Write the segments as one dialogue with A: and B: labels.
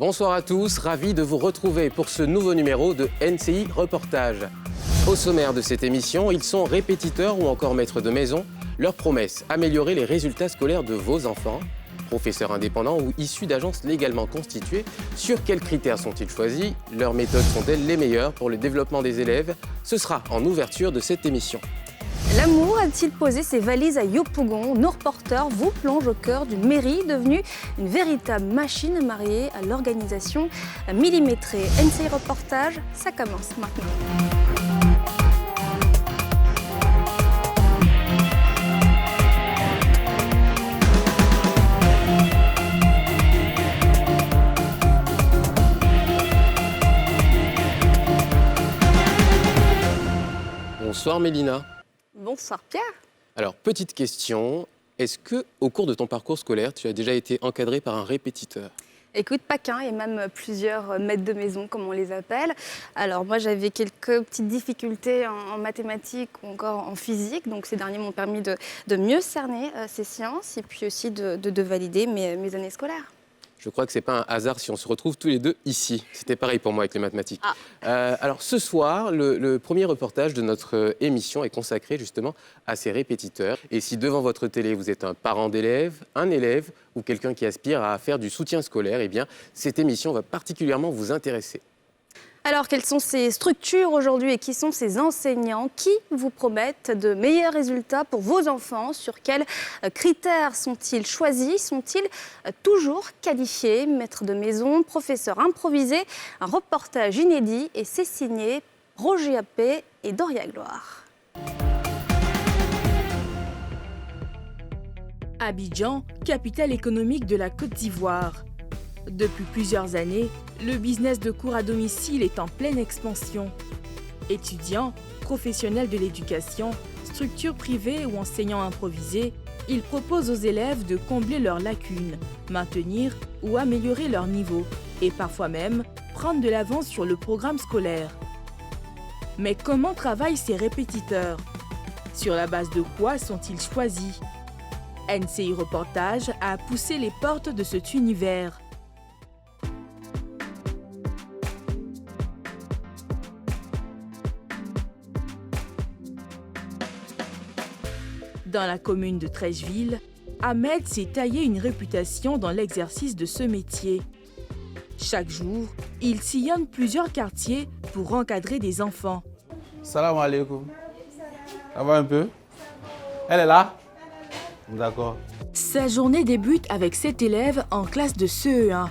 A: Bonsoir à tous, ravi de vous retrouver pour ce nouveau numéro de NCI Reportage. Au sommaire de cette émission, ils sont répétiteurs ou encore maîtres de maison. Leur promesse, améliorer les résultats scolaires de vos enfants. Professeurs indépendants ou issus d'agences légalement constituées, sur quels critères sont-ils choisis? Leurs méthodes sont-elles les meilleures pour le développement des élèves? Ce sera en ouverture de cette émission.
B: L'amour a-t-il posé ses valises à Yopougon? Nos reporters vous plongent au cœur d'une mairie devenue une véritable machine mariée à l'organisation millimétrée. NCI Reportage, ça commence maintenant.
A: Bonsoir Mélina.
B: Bonsoir Pierre.
A: Alors, petite question, est-ce que au cours de ton parcours scolaire, tu as déjà été encadré par un répétiteur?
B: Écoute, pas qu'un, et même plusieurs maîtres de maison, comme on les appelle. Alors moi, j'avais quelques petites difficultés en mathématiques ou encore en physique. Donc ces derniers m'ont permis de mieux cerner ces sciences et puis aussi de valider mes années scolaires.
A: Je crois que ce n'est pas un hasard si on se retrouve tous les deux ici. C'était pareil pour moi avec les mathématiques. Alors ce soir, le premier reportage de notre émission est consacré justement à ces répétiteurs. Et si devant votre télé, vous êtes un parent d'élève, un élève ou quelqu'un qui aspire à faire du soutien scolaire, eh bien, cette émission va particulièrement vous intéresser.
B: Alors, quelles sont ces structures aujourd'hui et qui sont ces enseignants qui vous promettent de meilleurs résultats pour vos enfants? Sur quels critères sont-ils choisis? Sont-ils toujours qualifiés? Maîtres de maison, professeurs improvisés, un reportage inédit et c'est signé Roger Appé et Doria Gloire.
C: Abidjan, capitale économique de la Côte d'Ivoire. Depuis plusieurs années, le business de cours à domicile est en pleine expansion. Étudiants, professionnels de l'éducation, structures privées ou enseignants improvisés, ils proposent aux élèves de combler leurs lacunes, maintenir ou améliorer leur niveau et parfois même prendre de l'avance sur le programme scolaire. Mais comment travaillent ces répétiteurs? Sur la base de quoi sont-ils choisis? NCI Reportage a poussé les portes de cet univers. Dans la commune de Trècheville, Ahmed s'est taillé une réputation dans l'exercice de ce métier. Chaque jour, il sillonne plusieurs quartiers pour encadrer des enfants.
D: Salam alaikum. Ça va un peu? Elle est là? D'accord.
C: Sa journée débute avec 7 élèves en classe de CE1.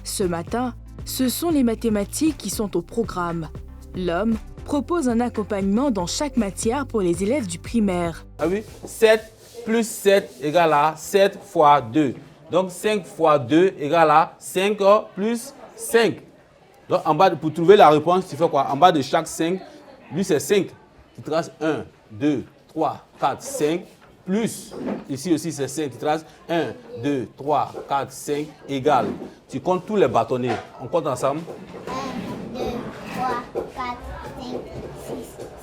C: Ce matin, ce sont les mathématiques qui sont au programme. L'homme propose un accompagnement dans chaque matière pour les élèves du primaire.
D: Ah oui, 7 plus 7 égale à 7 fois 2. Donc 5 fois 2 égale à 5 plus 5. Donc en bas, pour trouver la réponse, tu fais quoi? En bas de chaque 5, lui c'est 5. Tu traces 1, 2, 3, 4, 5. Plus, ici aussi c'est 5. Tu traces 1, 2, 3, 4, 5 égale. Tu comptes tous les bâtonnets. On compte ensemble.
E: 1, 2, 3, 4, 5, 6,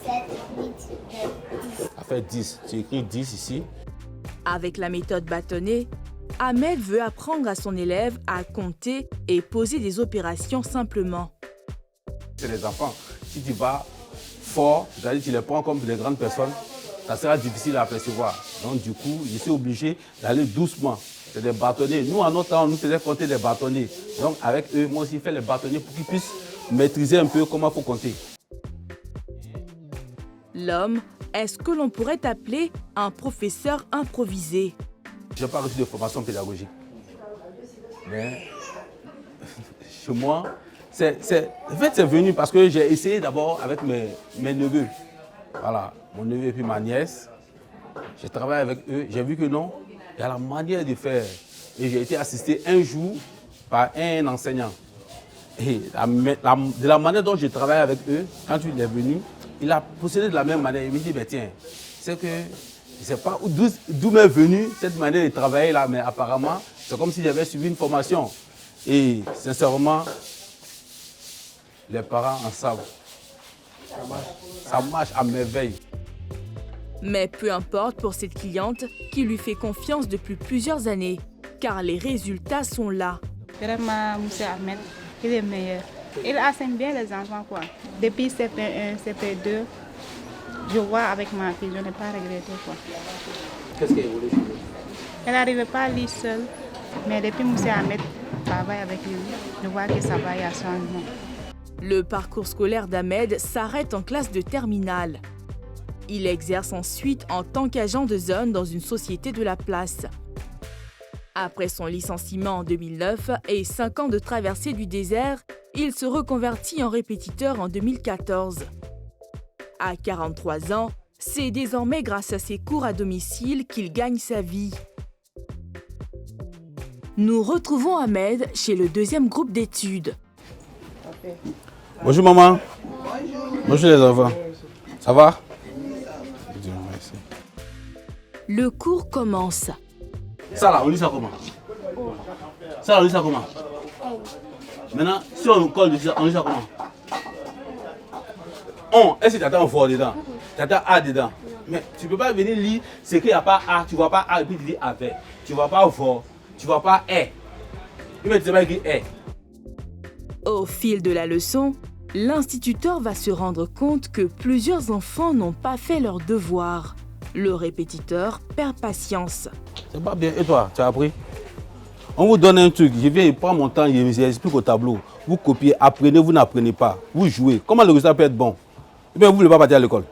E: 7, 8, 9, 10.
D: Ça fait 10. Tu écris 10 ici.
C: Avec la méthode bâtonnée, Ahmed veut apprendre à son élève à compter et poser des opérations simplement.
D: C'est les enfants. Si tu vas fort, c'est-à-dire que tu les prends comme des grandes personnes, ça sera difficile à percevoir. Donc du coup, je suis obligé d'aller doucement. C'est des bâtonnets. Nous, en notre temps, on nous faisait compter des bâtonnets. Donc avec eux, moi aussi, je fais les bâtonnets pour qu'ils puissent maîtriser un peu comment il faut compter.
C: L'homme est ce que l'on pourrait appeler un professeur improvisé.
D: Je n'ai pas reçu de formation pédagogique. Mais chez moi, en fait, c'est venu parce que j'ai essayé d'abord avec mes neveux. Voilà, mon neveu et puis ma nièce. J'ai travaillé avec eux, j'ai vu que non, il y a la manière de faire. Et j'ai été assisté un jour par un enseignant. Et de la manière dont j'ai travaillé avec eux, quand il est venu, il a procédé de la même manière. Il me dit, ben tiens, c'est que je ne sais pas d'où m'est venue cette manière de travailler là, mais apparemment, c'est comme si j'avais suivi une formation. Et sincèrement, les parents en savent. Ça marche à merveille.
C: Mais peu importe pour cette cliente qui lui fait confiance depuis plusieurs années, car les résultats sont là.
F: Vraiment, M. Ahmed, il est meilleur. Il enseigne bien les enfants, quoi. Depuis CP1, CP2, je vois avec ma fille, je n'ai pas regretté, quoi.
D: Qu'est-ce qu'elle voulait changer?
F: Elle n'arrivait pas à lire seule, mais depuis M. Ahmed travaille avec lui, je vois que ça va y a changement.
C: Le parcours scolaire d'Ahmed s'arrête en classe de terminale. Il exerce ensuite en tant qu'agent de zone dans une société de la place. Après son licenciement en 2009 et 5 ans de traversée du désert, il se reconvertit en répétiteur en 2014. À 43 ans, c'est désormais grâce à ses cours à domicile qu'il gagne sa vie. Nous retrouvons Ahmed chez le deuxième groupe d'études.
D: Bonjour maman. Bonjour les enfants. Ça va? Merci.
C: Le cours commence.
D: Ça là, on lit ça comment? Ça là, on lit ça comment? Maintenant, si on colle dessus, on lit ça comment? Est-ce que tu attends un fort dedans? Tu attends A dedans. Mais tu ne peux pas venir lire ce qu'il n'y a pas A, tu ne vois pas A et puis tu dis avec. Tu ne vois pas fort, tu ne vois pas E. Tu ne sais pas écrire E.
C: Au fil de la leçon, l'instituteur va se rendre compte que plusieurs enfants n'ont pas fait leurs devoirs. Le répétiteur perd patience.
D: C'est pas bien. Et toi, tu as appris? On vous donne un truc, je viens, je prends mon temps, j'explique au tableau. Vous copiez, apprenez, vous n'apprenez pas. Vous jouez. Comment le résultat peut être bon? Eh bien, vous ne voulez pas partir à l'école.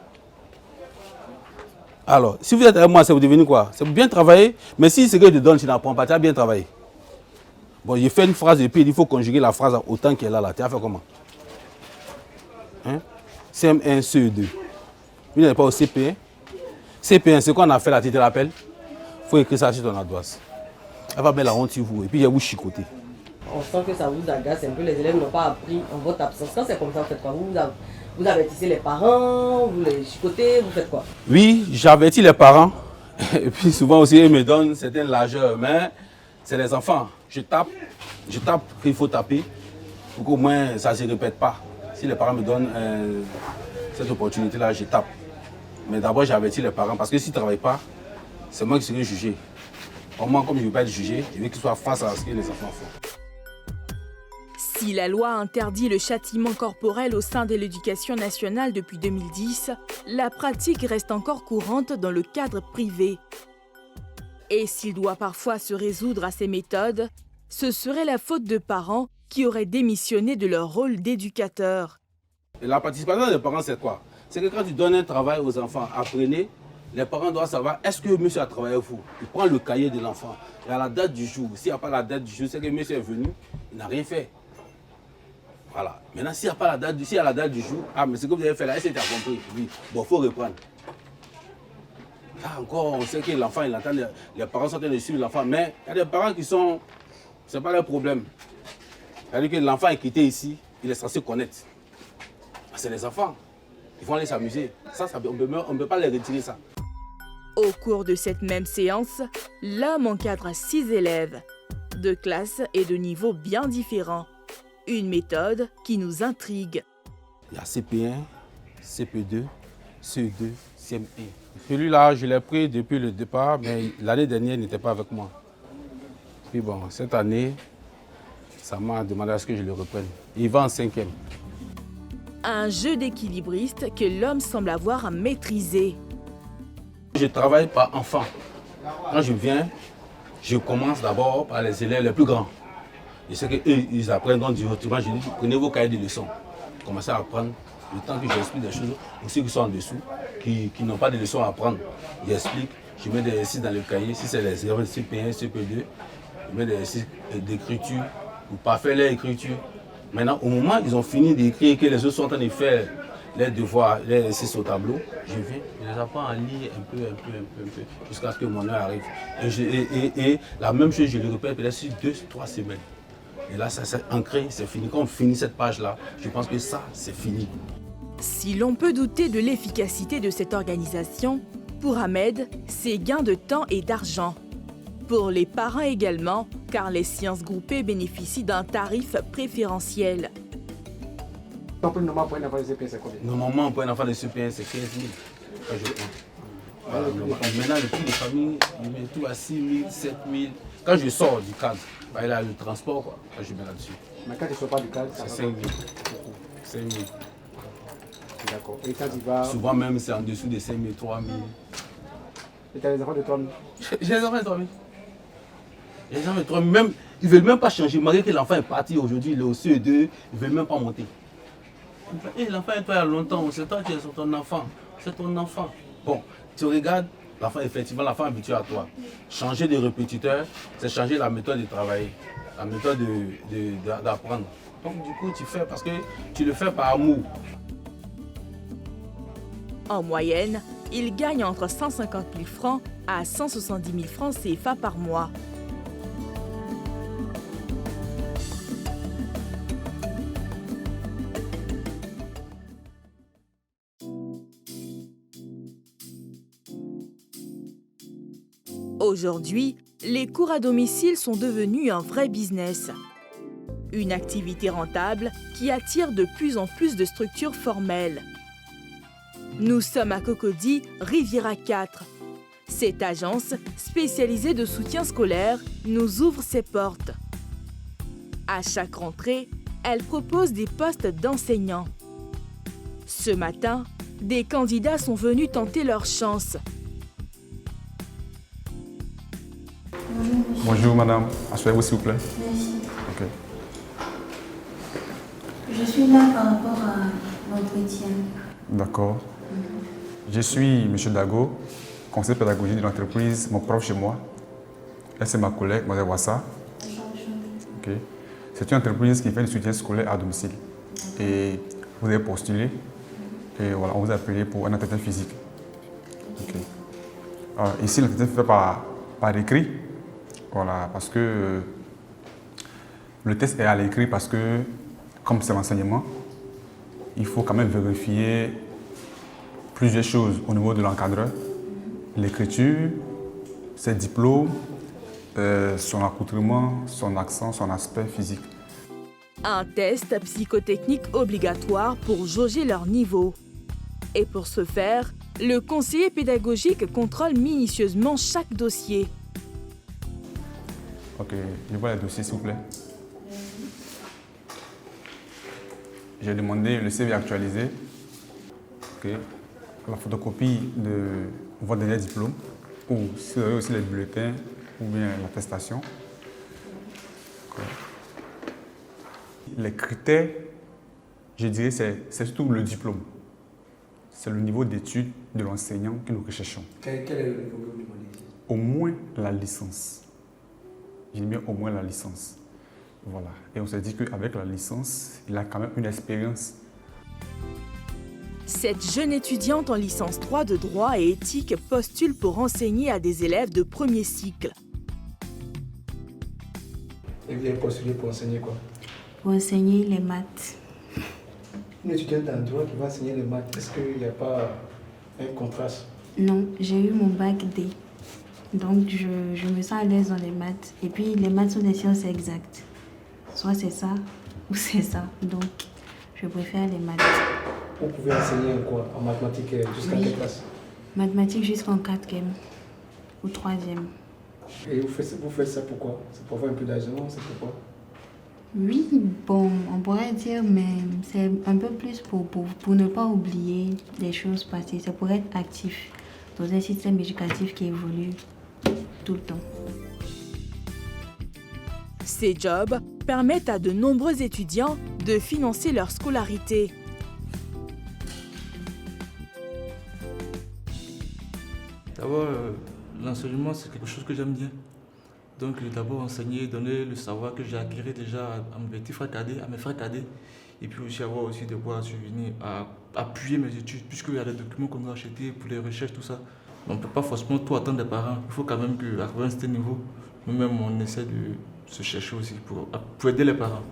D: Alors, si vous êtes avec moi, c'est vous devenir quoi? C'est bien travailler, mais si ce que je te donne, tu n'apprends pas, tu as bien travaillé. Bon, j'ai fait une phrase et puis il faut conjuguer la phrase autant qu'elle a là. Tu as fait comment? Hein? CM1, CE2. Vous n'êtes pas au CP1. CP1, c'est quoi on a fait là, tu te rappelles? Il faut écrire ça sur ton ardoise. Elle va mettre la honte sur vous et puis il va vous chicoter.
G: On sent que ça vous agace un peu, les élèves n'ont pas appris en votre absence. Quand c'est comme ça, vous faites quoi? Vous avertissez les parents, vous les chicotez, vous faites quoi?
D: Oui, j'avertis les parents. Et puis souvent aussi, ils me donnent certaines largeurs. Mais c'est les enfants. Je tape qu'il faut taper pour qu'au moins ça ne se répète pas. Si les parents me donnent cette opportunité-là, je tape. Mais d'abord, j'avertis les parents parce que s'ils ne travaillent pas, c'est moi qui serai jugé. Au moins, comme je ne veux pas être jugé, je veux qu'ils soient face à ce que les enfants font.
C: Si la loi interdit le châtiment corporel au sein de l'éducation nationale depuis 2010, la pratique reste encore courante dans le cadre privé. Et s'il doit parfois se résoudre à ces méthodes, ce serait la faute de parents qui auraient démissionné de leur rôle d'éducateur.
D: Et la participation des parents, c'est quoi? C'est que quand tu donnes un travail aux enfants, apprenez, les parents doivent savoir, est-ce que monsieur a travaillé au four? Il prend le cahier de l'enfant. Il y a la date du jour. S'il n'y a pas la date du jour, c'est que monsieur est venu, il n'a rien fait. Voilà. Maintenant, s'il n'y a pas la date du jour, ah, mais ce que vous avez fait là, est-ce que tu as compris? Oui. Bon, il faut reprendre. Là encore, on sait que l'enfant, il entend, les parents sont en train de suivre l'enfant, mais il y a des parents qui sont, ce n'est pas leur problème. C'est-à-dire que l'enfant est quitté ici, il est censé connaître. C'est les enfants. Ils vont aller s'amuser. Ça, on ne peut pas les retirer ça.
C: Au cours de cette même séance, l'homme encadre 6 élèves, de classes et de niveaux bien différents. Une méthode qui nous intrigue.
D: Il y a CP1, CP2, CE2, CM1. Celui-là, je l'ai pris depuis le départ, mais l'année dernière, il n'était pas avec moi. Puis bon, cette année, ça m'a demandé à ce que je le reprenne. Il va en 5e.
C: Un jeu d'équilibriste que l'homme semble avoir à maîtriser.
D: Je travaille par enfant. Quand je viens, je commence d'abord par les élèves les plus grands. Je sais qu'eux, ils apprennent donc directement. Je dis, prenez vos cahiers de leçons. Commencez à apprendre. Le temps que j'explique des choses aux ceux qui sont en dessous, qui n'ont pas de leçons à apprendre. J'explique, je mets des exercices dans le cahier. Si c'est les erreurs CP1, CP2, je mets des exercices d'écriture pour parfaire leur écriture. Maintenant, au moment où ils ont fini d'écrire, que les autres sont en train de faire les devoirs, les exercices au tableau, je viens, je les apprends à lire un peu, jusqu'à ce que mon heure arrive. Et la même chose, je le répète peut-être sur 2-3 semaines. Et là, ça s'est ancré, c'est fini. Quand on finit cette page-là, je pense que ça, c'est fini.
C: Si l'on peut douter de l'efficacité de cette organisation, pour Ahmed, c'est gain de temps et d'argent. Pour les parents également, car les séances groupées bénéficient d'un tarif préférentiel.
H: Normalement, pour un enfant de CP1, c'est combien?
D: Normalement, pour un enfant de CP1, c'est 15 000. Voilà, maintenant, le prix des familles, ils mettent tout à 6 000, 7 000. Quand je sors du cadre, bah, il a le transport, quoi. Là, je mets là-dessus.
H: Mais quand tu ne sors pas du cadre,
D: C'est
H: ça
D: 5 000. 5 000.
H: D'accord. Et quand tu vas.
D: Souvent même, c'est en dessous de 5 000, 3 000.
H: Et tu as les enfants de 3 000.
D: J'ai les enfants de 3 000. Les enfants de 3 000, même, ils ne veulent même pas changer. Malgré que l'enfant est parti aujourd'hui, il est au CE2, ils ne veulent même pas monter. L'enfant est toi il y a longtemps, c'est toi qui es sur ton enfant. C'est ton enfant. Bon, tu regardes, l'enfant, effectivement, l'enfant est habitué à toi. Changer de répétiteur, c'est changer la méthode de travailler, la méthode d'apprendre. Donc du coup, tu fais parce que tu le fais par amour.
C: En moyenne, il gagne entre 150 000 francs à 170 000 francs CFA par mois. Aujourd'hui, les cours à domicile sont devenus un vrai business. Une activité rentable qui attire de plus en plus de structures formelles. Nous sommes à Cocody, Riviera 4. Cette agence, spécialisée de soutien scolaire, nous ouvre ses portes. À chaque rentrée, elle propose des postes d'enseignants. Ce matin, des candidats sont venus tenter leur chance.
I: Bonjour madame, asseyez-vous s'il vous plaît.
J: Merci.
I: Ok.
J: Je suis là par rapport à l'entretien.
I: D'accord. Je suis M. Dago, conseiller pédagogique de l'entreprise Mon Prof chez moi. Elle, c'est ma collègue, Mme Wassa. Ok. C'est une entreprise qui fait du soutien scolaire à domicile. Et vous avez postulé. Et voilà, on vous a appelé pour un entretien physique. Ok. Alors, ici, l'entretien se fait par écrit. Voilà, parce que le test est à l'écrit parce que, comme c'est l'enseignement, il faut quand même vérifier plusieurs choses au niveau de l'encadreur. L'écriture, ses diplômes, son accoutrement, son accent, son aspect physique.
C: Un test psychotechnique obligatoire pour jauger leur niveau. Et pour ce faire, le conseiller pédagogique contrôle minutieusement chaque dossier.
I: Ok, je vois les dossiers s'il vous plaît. J'ai demandé le CV actualisé, okay. La photocopie de votre dernier diplôme, ou si vous avez aussi les bulletins ou bien l'attestation. Okay. Les critères, je dirais, c'est surtout le diplôme. C'est le niveau d'études de l'enseignant que nous recherchons.
H: Quel est le niveau que vous demandez?
I: Au moins la licence. Je dis bien au moins la licence. Voilà. Et on s'est dit qu'avec la licence, il a quand même une expérience.
C: Cette jeune étudiante en licence 3 de droit et éthique postule pour enseigner à des élèves de premier cycle.
H: Et vous avez postulé pour enseigner quoi?
J: Pour enseigner les maths.
H: Une étudiante en droit qui va enseigner les maths, est-ce qu'il n'y a pas un contraste?
J: Non, j'ai eu mon bac D. Donc je me sens à l'aise dans les maths. Et puis les maths sont des sciences exactes. Soit c'est ça ou c'est ça. Donc je préfère les maths.
H: Vous pouvez enseigner quoi? En mathématiques jusqu'à quelle classe?
J: Mathématiques jusqu'en 4e ou 3e.
H: Et vous faites ça pourquoi? C'est pour avoir un peu d'argent? C'est pourquoi?
J: Oui, bon, on pourrait dire, mais c'est un peu plus pour ne pas oublier les choses passées. C'est pour être actif dans un système éducatif qui évolue tout le temps.
C: Ces jobs permettent à de nombreux étudiants de financer leur scolarité.
K: D'abord, l'enseignement, c'est quelque chose que j'aime bien. Donc, d'abord, enseigner, donner le savoir que j'ai acquis déjà à mes petits frères cadets, à mes frères cadets. Et puis aussi avoir aussi de quoi subvenir à appuyer mes études, puisqu'il y a des documents qu'on doit acheter pour les recherches, tout ça. On ne peut pas forcément tout attendre des parents. Il faut quand même qu'à un certain niveau, nous-mêmes, on essaie de se chercher aussi pour aider les parents.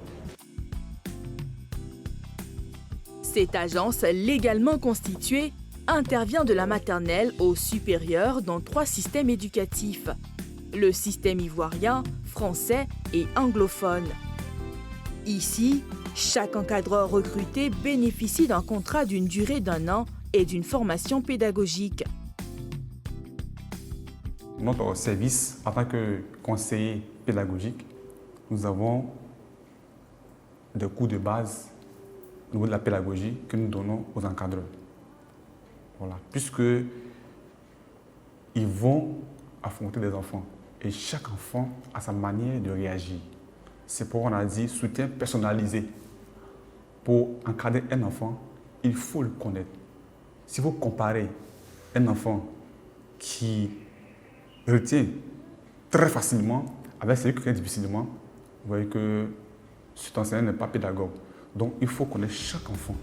C: Cette agence, légalement constituée, intervient de la maternelle au supérieur dans 3 systèmes éducatifs. Le système ivoirien, français et anglophone. Ici, chaque encadreur recruté bénéficie d'un contrat d'une durée d'1 an et d'une formation pédagogique.
I: Notre service, en tant que conseiller pédagogique, nous avons des cours de base au niveau de la pédagogie que nous donnons aux encadreurs. Voilà. Puisque ils vont affronter des enfants et chaque enfant a sa manière de réagir. C'est pourquoi on a dit soutien personnalisé. Pour encadrer un enfant, il faut le connaître. Si vous comparez un enfant qui retient très facilement avec celui qui retient difficilement, vous voyez que cet enseignant n'est pas pédagogue. Donc il faut connaître chaque enfant.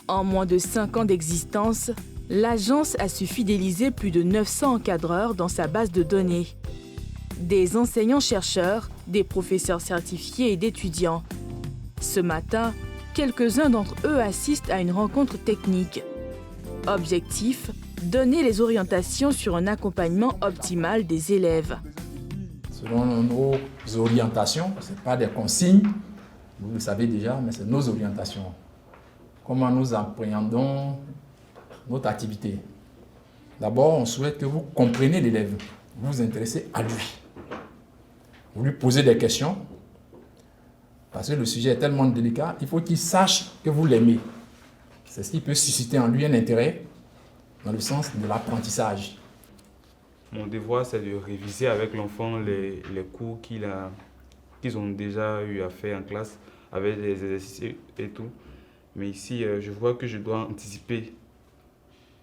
C: En moins de 5 ans d'existence, l'agence a su fidéliser plus de 900 encadreurs dans sa base de données. Des enseignants-chercheurs, des professeurs certifiés et d'étudiants. Ce matin, quelques-uns d'entre eux assistent à une rencontre technique. Objectif, donner les orientations sur un accompagnement optimal des élèves.
L: Selon nos orientations, ce n'est pas des consignes, vous le savez déjà, mais c'est nos orientations. Comment nous appréhendons notre activité. D'abord, on souhaite que vous compreniez l'élève, vous vous intéressez à lui. Vous lui posez des questions, parce que le sujet est tellement délicat, il faut qu'il sache que vous l'aimez. C'est ce qui peut susciter en lui un intérêt dans le sens de l'apprentissage.
M: Mon devoir, c'est de réviser avec l'enfant les cours qu'ils ont déjà eu à faire en classe, avec les exercices et tout. Mais ici, je vois que je dois anticiper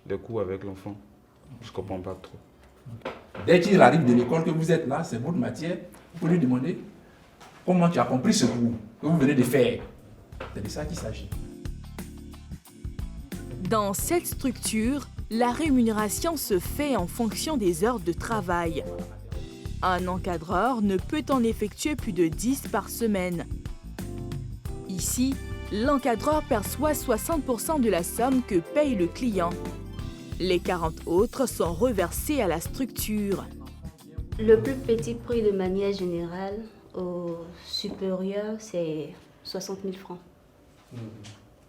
M: les cours avec l'enfant. Je ne comprends pas trop.
L: Dès qu'il arrive de l'école, que vous êtes là, c'est votre matière, vous pouvez lui demander comment tu as compris ce cours que vous venez de faire. C'est de ça qu'il s'agit.
C: Dans cette structure, la rémunération se fait en fonction des heures de travail. Un encadreur ne peut en effectuer plus de 10 par semaine. Ici, l'encadreur perçoit 60% de la somme que paye le client. Les 40 autres sont reversés à la structure.
J: Le plus petit prix de manière générale au supérieur, c'est 60 000 francs.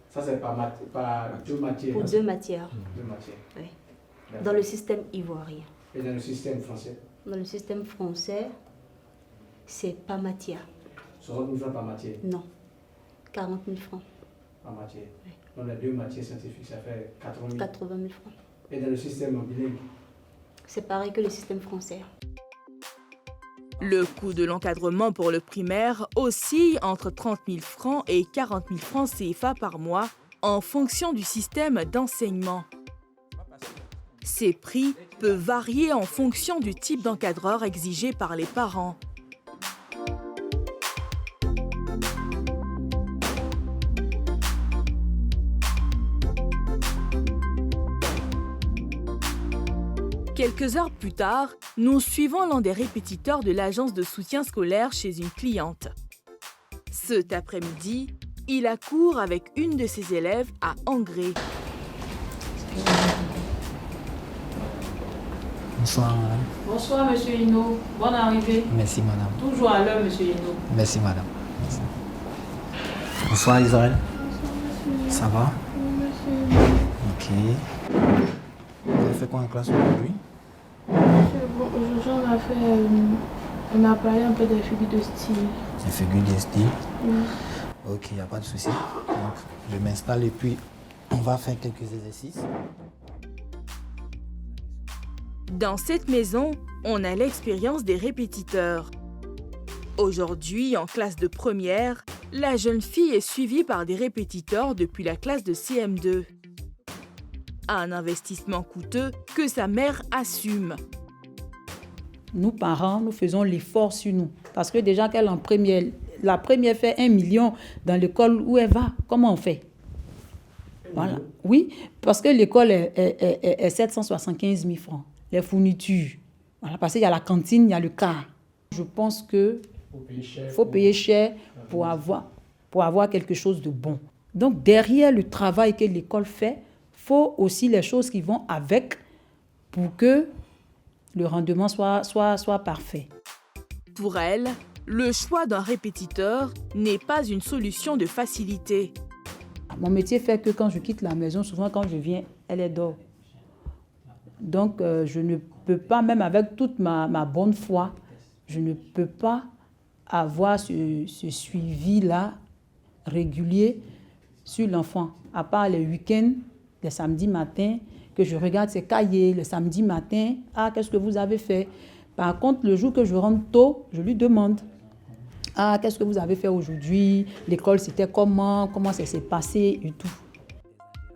H: Ça, c'est pas deux matières.
J: Pour deux matières.
H: Deux matières.
J: Oui. Dans le système ivoirien.
H: Et dans le système français?
J: Dans le système français, c'est pas matière.
H: 60 000 francs par matière?
J: Non. 40 000 francs.
H: Par matière?
J: Oui.
H: Donc les deux matières scientifiques, ça fait 80 000.
J: 80 000 francs.
H: Et dans le système bilingue?
J: C'est pareil que le système français.
C: Le coût de l'encadrement pour le primaire oscille entre 30 000 francs et 40 000 francs CFA par mois en fonction du système d'enseignement. Ces prix peuvent varier en fonction du type d'encadreur exigé par les parents. Quelques heures plus tard, nous suivons l'un des répétiteurs de l'agence de soutien scolaire chez une cliente. Cet après-midi, il accourt avec une de ses élèves à Angré.
N: Bonsoir, madame.
O: Bonsoir, monsieur Hino. Bonne arrivée.
N: Merci, madame.
O: Toujours à l'heure, monsieur Hino.
N: Merci, madame. Merci. Bonsoir, Israël. Ça va? Ok. Vous avez fait quoi en classe aujourd'hui?
O: Aujourd'hui, on a parlé un peu des figures de style.
N: Des figures de style?
O: Oui.
N: Ok, il n'y a pas de souci. Donc, je m'installe et puis on va faire quelques exercices.
C: Dans cette maison, on a l'expérience des répétiteurs. Aujourd'hui, en classe de première, la jeune fille est suivie par des répétiteurs depuis la classe de CM2. Un investissement coûteux que sa mère assume.
P: Nous, parents, nous faisons l'effort sur nous. Parce que déjà qu'elle en première, la première fait 1 million dans l'école où elle va, comment on fait? Voilà. Oui, parce que l'école est 775 000 francs. Les fournitures. Voilà, parce qu'il y a la cantine, il y a le car. Je pense qu'il faut payer cher pour avoir quelque chose de bon. Donc, derrière le travail que l'école fait, il faut aussi les choses qui vont avec pour que le rendement soit parfait.
C: Pour elle, le choix d'un répétiteur n'est pas une solution de facilité.
P: Mon métier fait que quand je quitte la maison, souvent quand je viens, elle est dehors. Donc, je ne peux pas, même avec toute ma bonne foi, je ne peux pas avoir ce suivi-là régulier sur l'enfant. À part les week-ends, les samedis matins, que je regarde ses cahiers, le samedi matin, ah, qu'est-ce que vous avez fait? Par contre, le jour que je rentre tôt, je lui demande, ah, qu'est-ce que vous avez fait aujourd'hui? L'école, c'était comment ça s'est passé et tout.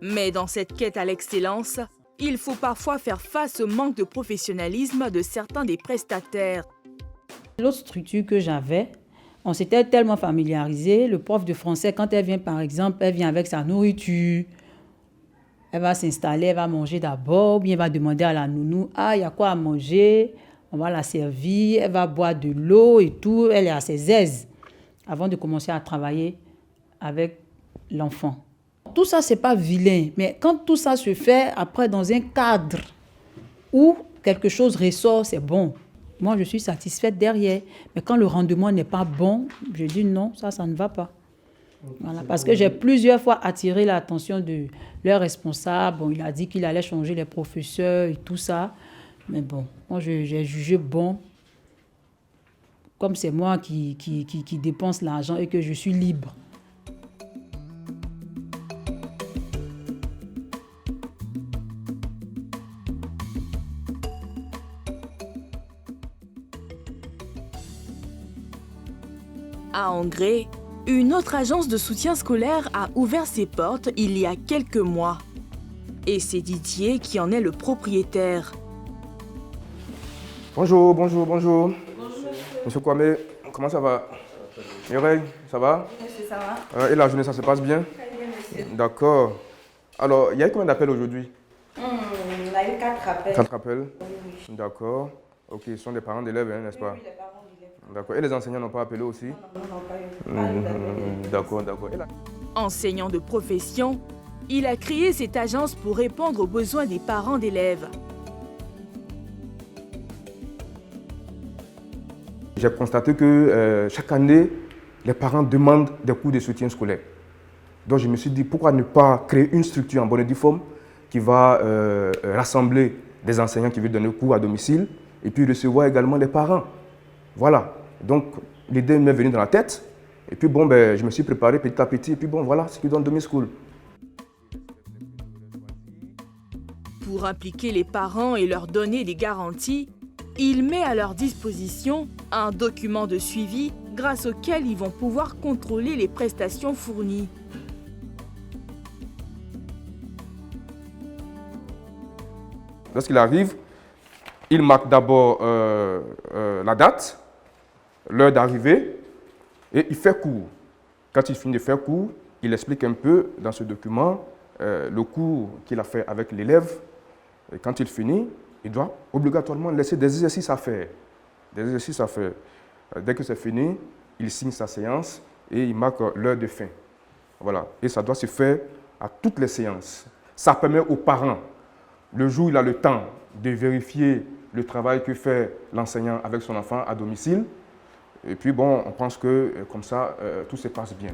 C: Mais dans cette quête à l'excellence, il faut parfois faire face au manque de professionnalisme de certains des prestataires.
P: L'autre structure que j'avais, on s'était tellement familiarisé. Le prof de français, quand elle vient, par exemple, elle vient avec sa nourriture. Elle va s'installer, elle va manger d'abord, ou bien elle va demander à la nounou, ah, il y a quoi à manger? On va la servir, elle va boire de l'eau et tout. Elle est à ses aises avant de commencer à travailler avec l'enfant. Tout ça, ce n'est pas vilain, mais quand tout ça se fait après dans un cadre où quelque chose ressort, c'est bon. Moi, je suis satisfaite derrière. Mais quand le rendement n'est pas bon, je dis non, ça ne va pas. Voilà, parce que j'ai plusieurs fois attiré l'attention de leur responsable. Bon, il a dit qu'il allait changer les professeurs et tout ça. Mais bon, moi, j'ai jugé bon. Comme c'est moi qui dépense l'argent et que je suis libre.
C: À Angré, une autre agence de soutien scolaire a ouvert ses portes il y a quelques mois. Et c'est Didier qui en est le propriétaire.
Q: Bonjour, bonjour, bonjour. Monsieur Kwame, comment ça va? Mireille, ça va?
R: Merci, ça va.
Q: Et la journée, ça se passe bien?
R: Très bien, monsieur.
Q: D'accord. Alors, il y a eu combien d'appels aujourd'hui?
R: On a eu 4 appels.
Q: 4 appels?
R: Oui.
Q: D'accord. Ok, ce sont des parents d'élèves, hein, n'est-ce pas?
R: Oui, les parents d'élèves.
Q: D'accord. Et les enseignants n'ont pas appelé aussi?
R: Non, pas eu.
Q: D'accord, d'accord.
C: Enseignant de profession, il a créé cette agence pour répondre aux besoins des parents d'élèves.
Q: J'ai constaté que chaque année, les parents demandent des cours de soutien scolaire. Donc je me suis dit, pourquoi ne pas créer une structure en bonne et due forme qui va rassembler des enseignants qui veulent donner cours à domicile et puis recevoir également les parents. Voilà. Donc l'idée m'est venue dans la tête. Et puis bon, je me suis préparé petit à petit. Et puis bon, voilà ce qui donne Domi School.
C: Pour impliquer les parents et leur donner des garanties, il met à leur disposition un document de suivi grâce auquel ils vont pouvoir contrôler les prestations fournies.
Q: Lorsqu'il arrive, il marque d'abord la date, l'heure d'arrivée et il fait cours. Quand il finit de faire cours, il explique un peu dans ce document le cours qu'il a fait avec l'élève. Et quand il finit, il doit obligatoirement laisser des exercices à faire. Des exercices à faire. Dès que c'est fini, il signe sa séance et il marque l'heure de fin. Voilà. Et ça doit se faire à toutes les séances. Ça permet aux parents, le jour où il a le temps de vérifier le travail que fait l'enseignant avec son enfant à domicile. Et puis bon, on pense que comme ça, tout se passe bien.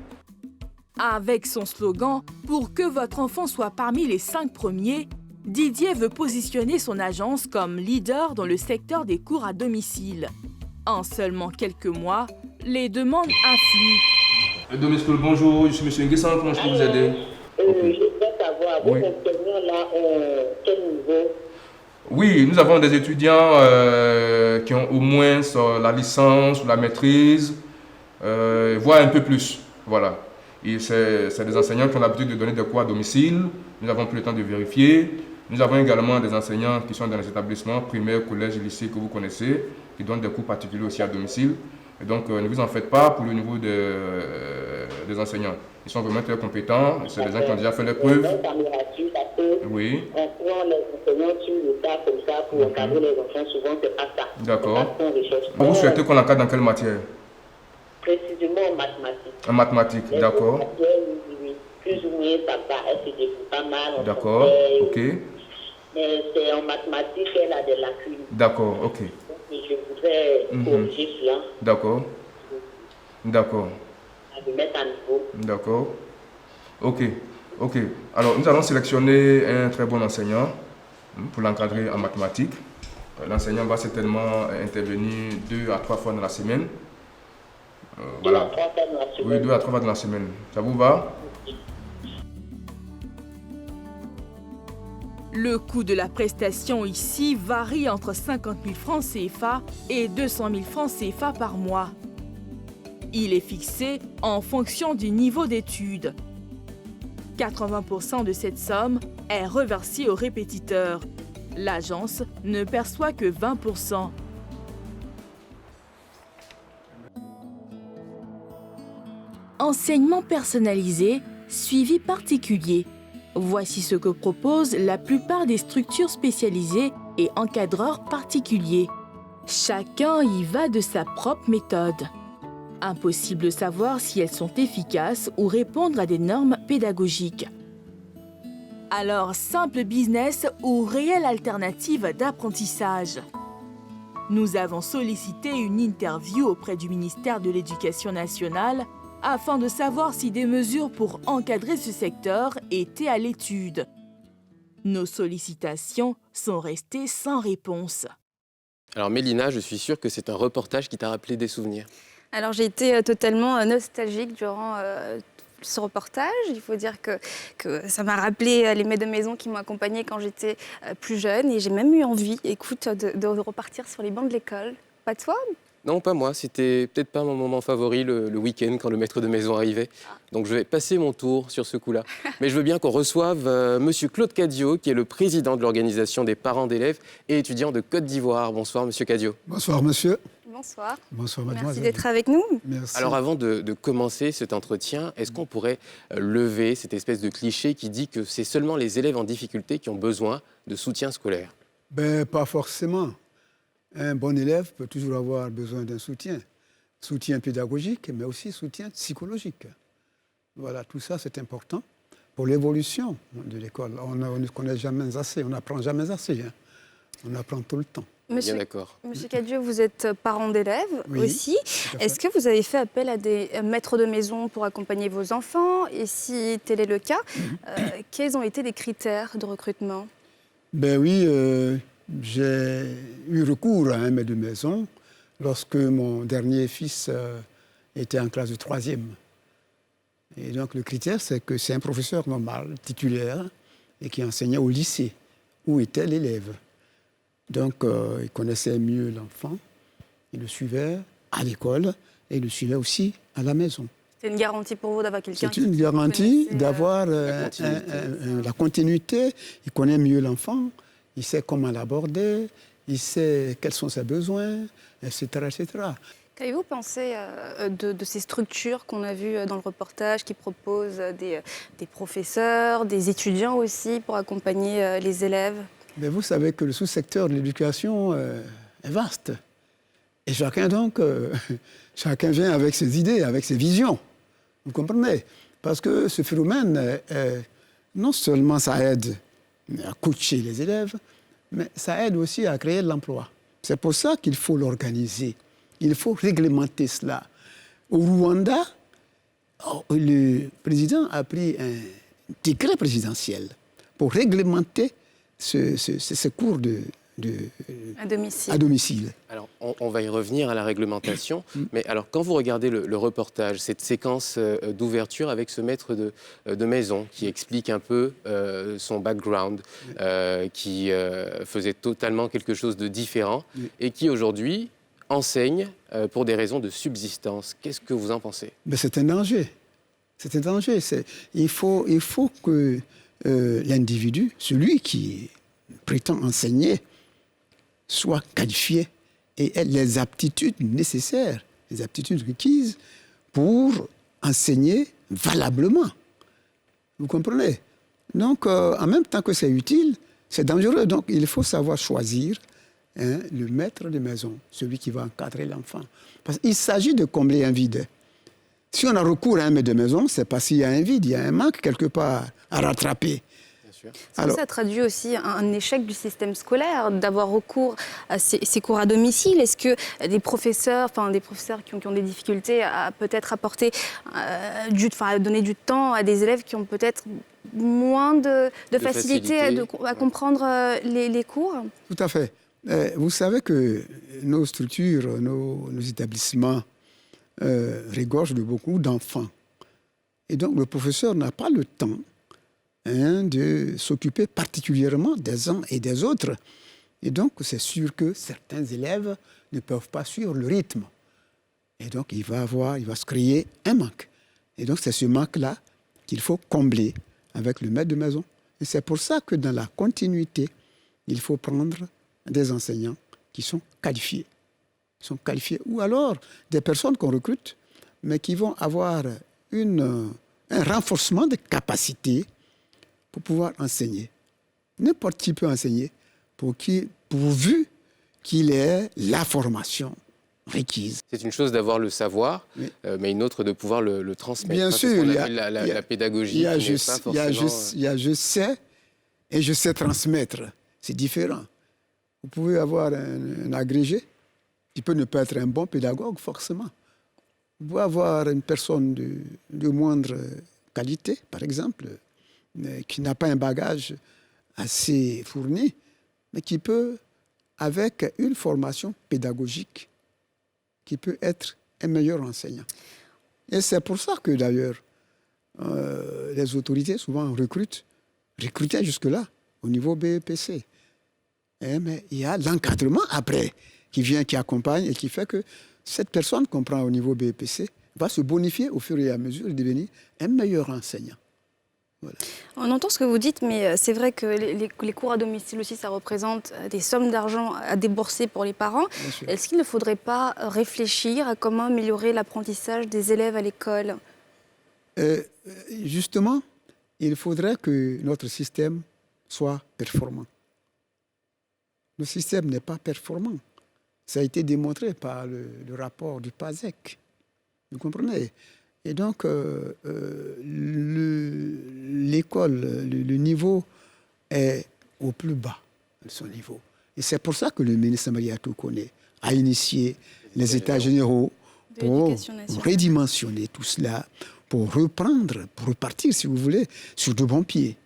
C: Avec son slogan « Pour que votre enfant soit parmi les 5 premiers », Didier veut positionner son agence comme leader dans le secteur des cours à domicile. En seulement quelques mois, les demandes affluent.
Q: Domi School, bonjour, je suis M. Nguessan, comment je peux vous aider?
S: Je voudrais savoir, vos enseignants-là, quel niveau?
Q: Oui, nous avons des étudiants qui ont au moins la licence ou la maîtrise, voire un peu plus. Voilà. Et c'est des enseignants qui ont l'habitude de donner des cours à domicile. Nous n'avons plus le temps de vérifier. Nous avons également des enseignants qui sont dans les établissements primaires, collèges et lycées que vous connaissez, qui donnent des cours particuliers aussi à domicile. Et donc, ne vous en faites pas pour le niveau des enseignants. Ils sont vraiment très compétents. C'est des gens qui ont déjà fait les preuves. Oui.
S: On prend les enseignants sur le tas comme ça pour encadrer les enfants. Souvent, c'est pas ça.
Q: D'accord. Vous souhaitez qu'on l'encadre dans quelle matière?
S: Précisément en mathématiques.
Q: En mathématiques, d'accord.
S: Oui. Plus ou moins, ça va. Elle se débrouille pas mal.
Q: D'accord, ok.
S: Mais c'est en mathématiques qu'elle a des lacunes.
Q: D'accord, ok.
S: Et je voudrais corriger cela.
Q: D'accord. D'accord.
S: De mettre à niveau.
Q: D'accord. Ok. Ok. Alors, nous allons sélectionner un très bon enseignant pour l'encadrer en mathématiques. L'enseignant va certainement intervenir 2 à 3 fois dans la semaine.
S: 2 à 3 fois dans la semaine.
Q: Oui, 2 à 3 fois dans la semaine. Ça vous va?
C: Le coût de la prestation ici varie entre 50 000 francs CFA et 200 000 francs CFA par mois. Il est fixé en fonction du niveau d'études. 80% de cette somme est reversée aux répétiteurs. L'agence ne perçoit que 20%. Enseignement personnalisé, suivi particulier. Voici ce que proposent la plupart des structures spécialisées et encadreurs particuliers. Chacun y va de sa propre méthode. Impossible de savoir si elles sont efficaces ou répondent à des normes pédagogiques. Alors, simple business ou réelle alternative d'apprentissage? Nous avons sollicité une interview auprès du ministère de l'Éducation nationale afin de savoir si des mesures pour encadrer ce secteur étaient à l'étude. Nos sollicitations sont restées sans réponse.
A: Alors Mélina, je suis sûre que c'est un reportage qui t'a rappelé des souvenirs.
B: Alors j'ai été totalement nostalgique durant ce reportage. Il faut dire que ça m'a rappelé les maîtres de maison qui m'ont accompagnée quand j'étais plus jeune. Et j'ai même eu envie, écoute, de repartir sur les bancs de l'école. Pas toi ?
A: Non, pas moi. C'était peut-être pas mon moment favori le week-end quand le maître de maison arrivait. Donc je vais passer mon tour sur ce coup-là. Mais je veux bien qu'on reçoive Monsieur Claude Cadio, qui est le président de l'organisation des parents d'élèves et étudiants de Côte d'Ivoire. Bonsoir, Monsieur Cadio.
T: Bonsoir, monsieur.
B: Bonsoir.
T: Bonsoir, mademoiselle.
B: Merci d'être avec nous.
T: Merci.
A: Alors avant de commencer cet entretien, est-ce qu'on pourrait lever cette espèce de cliché qui dit que c'est seulement les élèves en difficulté qui ont besoin de soutien scolaire?
T: Pas forcément. Un bon élève peut toujours avoir besoin d'un soutien. Soutien pédagogique, mais aussi soutien psychologique. Voilà, tout ça, c'est important pour l'évolution de l'école. On ne connaît jamais assez, on n'apprend jamais assez. Hein. On apprend tout le temps.
B: Monsieur,
A: bien d'accord.
B: Monsieur Cadio, vous êtes parent d'élèves
T: Oui,
B: aussi. Est-ce que vous avez fait appel à des maîtres de maison pour accompagner vos enfants? Et si tel est le cas, quels ont été les critères de recrutement?
T: Oui, j'ai eu recours à un maître de maison lorsque mon dernier fils était en classe de 3e. Et donc le critère, c'est que c'est un professeur normal, titulaire, et qui enseignait au lycée, où était l'élève. Donc, il connaissait mieux l'enfant, il le suivait à l'école et il le suivait aussi à la maison.
B: C'est une garantie pour vous d'avoir quelqu'un
T: qui... C'est une garantie d'avoir la continuité. Il connaît mieux l'enfant, il sait comment l'aborder, il sait quels sont ses besoins, etc. etc.
B: Qu'avez-vous pensé de ces structures qu'on a vues dans le reportage qui proposent des professeurs, des étudiants aussi pour accompagner les élèves?
T: Mais vous savez que le sous-secteur de l'éducation est vaste. Et chacun, donc, chacun vient avec ses idées, avec ses visions. Vous comprenez? Parce que ce phénomène, non seulement ça aide à coacher les élèves, mais ça aide aussi à créer de l'emploi. C'est pour ça qu'il faut l'organiser. Il faut réglementer cela. Au Rwanda, le président a pris un décret présidentiel pour réglementer ce cours à domicile.
A: Alors, on va y revenir à la réglementation. Mais alors, quand vous regardez le reportage, cette séquence d'ouverture avec ce maître de maison qui explique un peu son background, qui faisait totalement quelque chose de différent et qui aujourd'hui enseigne pour des raisons de subsistance. Qu'est-ce que vous en pensez?
T: C'est un danger. C'est un danger. Il faut que l'individu, celui qui prétend enseigner, soit qualifié et ait les aptitudes nécessaires, les aptitudes requises pour enseigner valablement. Vous comprenez? Donc, en même temps que c'est utile, c'est dangereux. Donc, il faut savoir choisir le maître de maison, celui qui va encadrer l'enfant. Parce qu'il s'agit de combler un vide. Si on a recours à un maître de maison, c'est parce qu'il y a un vide, il y a un manque quelque part à rattraper.
B: Alors, ça traduit aussi un échec du système scolaire d'avoir recours à ces cours à domicile. Est-ce que des professeurs qui ont des difficultés à peut-être apporter, à donner du temps à des élèves qui ont peut-être moins de facilité à comprendre les cours?
T: Tout à fait. Vous savez que nos structures, nos établissements regorgent de beaucoup d'enfants. Et donc, le professeur n'a pas le temps de s'occuper particulièrement des uns et des autres. Et donc, c'est sûr que certains élèves ne peuvent pas suivre le rythme. Et donc, il va se créer un manque. Et donc, c'est ce manque-là qu'il faut combler avec le maître de maison. Et c'est pour ça que dans la continuité, il faut prendre des enseignants qui sont qualifiés. Ou alors des personnes qu'on recrute, mais qui vont avoir un renforcement de capacité pour pouvoir enseigner. N'importe qui peut enseigner, pourvu qu'il ait la formation requise.
A: C'est une chose d'avoir le savoir, mais une autre de pouvoir le transmettre.
T: Bien sûr,
A: la pédagogie.
T: Il y a je sais et je sais transmettre. C'est différent. Vous pouvez avoir un agrégé qui peut ne pas être un bon pédagogue, forcément. Vous pouvez avoir une personne de moindre qualité, par exemple, qui n'a pas un bagage assez fourni, mais qui peut, avec une formation pédagogique, qui peut être un meilleur enseignant. Et c'est pour ça que, d'ailleurs, les autorités souvent recrutaient jusque-là, au niveau BEPC. Mais il y a l'encadrement après, qui accompagne et qui fait que cette personne qu'on prend au niveau BEPC va se bonifier au fur et à mesure et devenir un meilleur enseignant. Voilà.
B: On entend ce que vous dites, mais c'est vrai que les cours à domicile aussi, ça représente des sommes d'argent à débourser pour les parents. Est-ce qu'il ne faudrait pas réfléchir à comment améliorer l'apprentissage des élèves à l'école ?
T: Justement, il faudrait que notre système soit performant. Le système n'est pas performant. Ça a été démontré par le rapport du PASEC. Vous comprenez ? Et donc, l'école, le niveau est au plus bas de son niveau. Et c'est pour ça que le ministre Mariatou Koné a initié les États généraux pour redimensionner tout cela, pour repartir, si vous voulez, sur de bons pieds.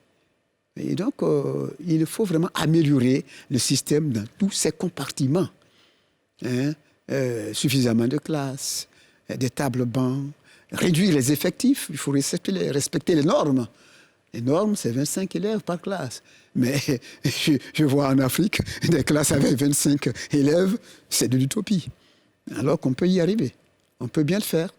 T: Et donc, il faut vraiment améliorer le système dans tous ses compartiments. Suffisamment de classes, des tables bancs, réduire les effectifs, il faut respecter les normes. Les normes, c'est 25 élèves par classe. Mais je vois en Afrique des classes avec 25 élèves, c'est de l'utopie. Alors qu'on peut y arriver. On peut bien le faire,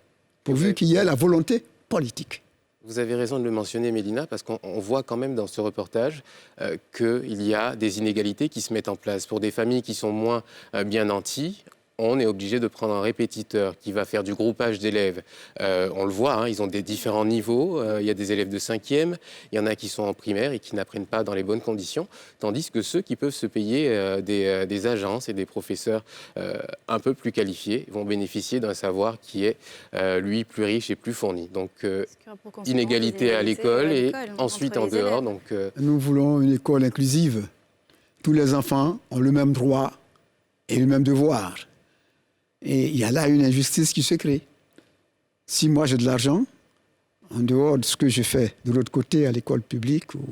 T: pourvu qu'il y ait la volonté politique.
A: Vous avez raison de le mentionner, Mélina, parce qu'on voit quand même dans ce reportage qu'il y a des inégalités qui se mettent en place. Pour des familles qui sont moins bien nanties, on est obligé de prendre un répétiteur qui va faire du groupage d'élèves. On le voit, ils ont des différents niveaux. Il y a des élèves de 5e, il y en a qui sont en primaire et qui n'apprennent pas dans les bonnes conditions, tandis que ceux qui peuvent se payer des agences et des professeurs un peu plus qualifiés vont bénéficier d'un savoir qui est, lui, plus riche et plus fourni. Donc, inégalité à l'école et ensuite en dehors. Donc,
T: Nous voulons une école inclusive. Tous les enfants ont le même droit et le même devoir. Et il y a là une injustice qui se crée. Si moi j'ai de l'argent, en dehors de ce que je fais de l'autre côté à l'école publique ou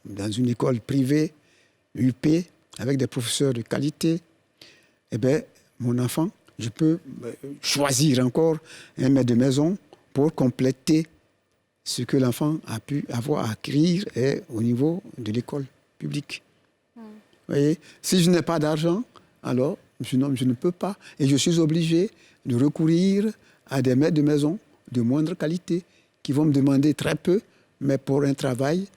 T: dans une école privée, UP, avec des professeurs de qualité, eh bien, mon enfant, je peux choisir encore un maître de maison pour compléter ce que l'enfant a pu avoir à acquérir au niveau de l'école publique. Vous voyez, si je n'ai pas d'argent, alors je ne peux pas. Et je suis obligé de recourir à des maîtres de maison de moindre qualité qui vont me demander très peu, mais pour un travail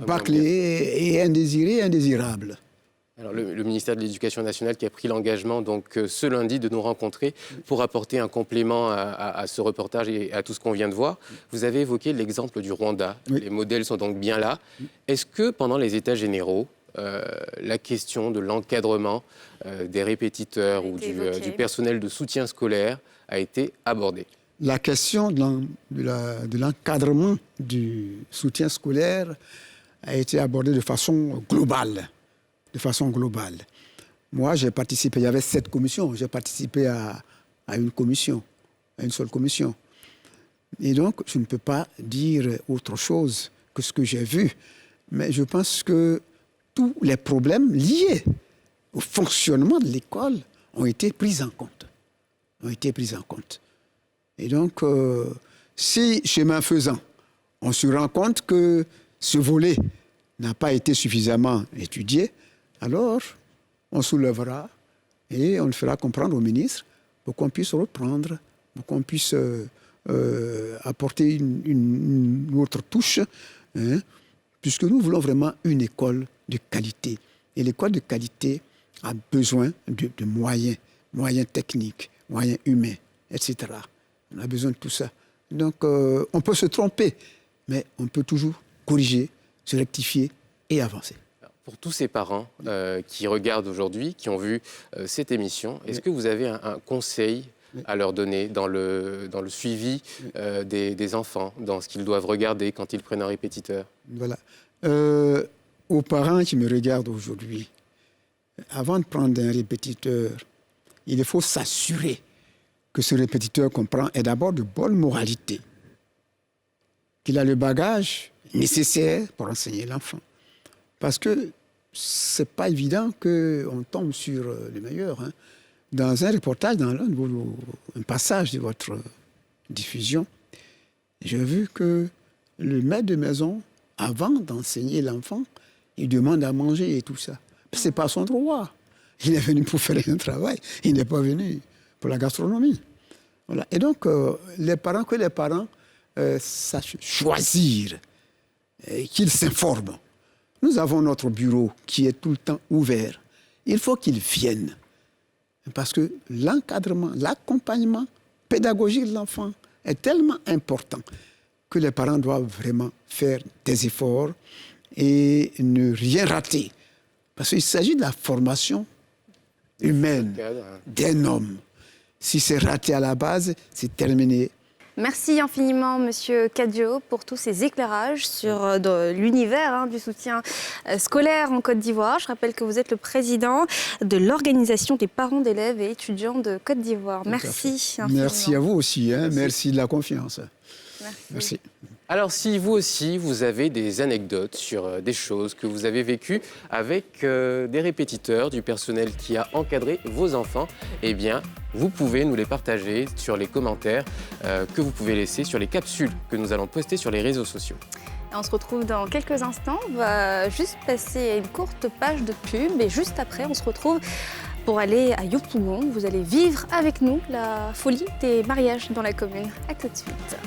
T: bâclé et indésiré, indésirable.
A: Alors le ministère de l'Éducation nationale qui a pris l'engagement donc ce lundi de nous rencontrer pour apporter un complément à ce reportage et à tout ce qu'on vient de voir. Vous avez évoqué l'exemple du Rwanda. Oui. Les modèles sont donc bien là. Est-ce que pendant les États généraux, la question de l'encadrement des répétiteurs ou du personnel de soutien scolaire a été abordée?
T: La question de l'encadrement du soutien scolaire a été abordée de façon globale. Moi, j'ai participé, il y avait 7 commissions, j'ai participé à une commission, à une seule commission. Et donc, je ne peux pas dire autre chose que ce que j'ai vu. Mais je pense que tous les problèmes liés au fonctionnement de l'école ont été prises en compte. Et donc, si, chemin faisant, on se rend compte que ce volet n'a pas été suffisamment étudié, alors on soulèvera et on le fera comprendre au ministre pour qu'on puisse reprendre, pour qu'on puisse apporter une autre touche, hein, puisque nous voulons vraiment une école de qualité. Et l'école de qualité a besoin de moyens techniques, moyens humains, etc. On a besoin de tout ça. Donc, on peut se tromper, mais on peut toujours corriger, se rectifier et avancer.
A: Pour tous ces parents qui regardent aujourd'hui, qui ont vu cette émission, est-ce que vous avez un conseil à leur donner dans le suivi des enfants, dans ce qu'ils doivent regarder quand ils prennent un répétiteur?
T: Voilà. Aux parents qui me regardent aujourd'hui, avant de prendre un répétiteur, il faut s'assurer que ce répétiteur qu'on prend est d'abord de bonne moralité, qu'il a le bagage nécessaire pour enseigner l'enfant. Parce que ce n'est pas évident qu'on tombe sur le meilleur. Hein. Dans un reportage, dans un passage de votre diffusion, j'ai vu que le maître de maison, avant d'enseigner l'enfant, il demande à manger et tout ça. Ce n'est pas son droit. Il est venu pour faire un travail. Il n'est pas venu pour la gastronomie. Voilà. Et donc, que les parents sachent choisir, qu'ils s'informent. Nous avons notre bureau qui est tout le temps ouvert. Il faut qu'ils viennent. Parce que l'encadrement, l'accompagnement pédagogique de l'enfant est tellement important que les parents doivent vraiment faire des efforts et ne rien rater. Parce qu'il s'agit de la formation humaine d'un homme. Si c'est raté à la base, c'est terminé.
B: Merci infiniment, Monsieur Cadio, pour tous ces éclairages sur l'univers du soutien scolaire en Côte d'Ivoire. Je rappelle que vous êtes le président de l'Organisation des parents d'élèves et étudiants de Côte d'Ivoire. Merci infiniment.
T: Merci à vous aussi. Merci de la confiance. Merci.
A: Alors, si vous aussi, vous avez des anecdotes sur des choses que vous avez vécues avec des répétiteurs, du personnel qui a encadré vos enfants, eh bien, vous pouvez nous les partager sur les commentaires que vous pouvez laisser sur les capsules que nous allons poster sur les réseaux sociaux.
B: On se retrouve dans quelques instants. On va juste passer une courte page de pub et juste après, on se retrouve pour aller à Yopougon. Vous allez vivre avec nous la folie des mariages dans la commune. À tout de suite.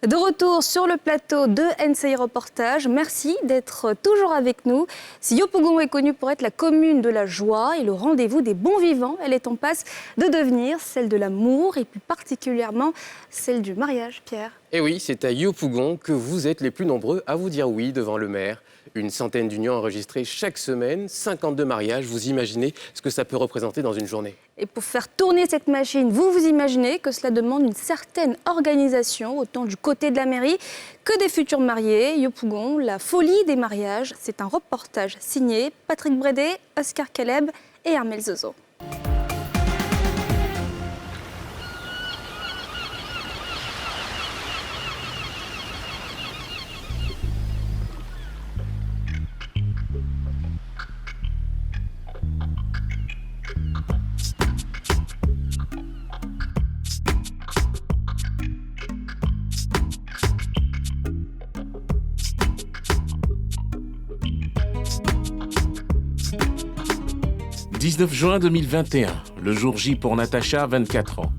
B: De retour sur le plateau de NCI Reportage, merci d'être toujours avec nous. Si Yopougon est connue pour être la commune de la joie et le rendez-vous des bons vivants, elle est en passe de devenir celle de l'amour et plus particulièrement celle du mariage, Pierre.
A: Et oui, c'est à Yopougon que vous êtes les plus nombreux à vous dire oui devant le maire. Une centaine d'unions enregistrées chaque semaine, 52 mariages. Vous imaginez ce que ça peut représenter dans une journée?
B: Et pour faire tourner cette machine, vous imaginez que cela demande une certaine organisation, autant du côté de la mairie que des futurs mariés. Yopougon, la folie des mariages, c'est un reportage signé Patrick Brédé, Oscar Caleb et Armel Zozo.
U: « 19 juin 2021, le jour J pour Natacha, 24 ans.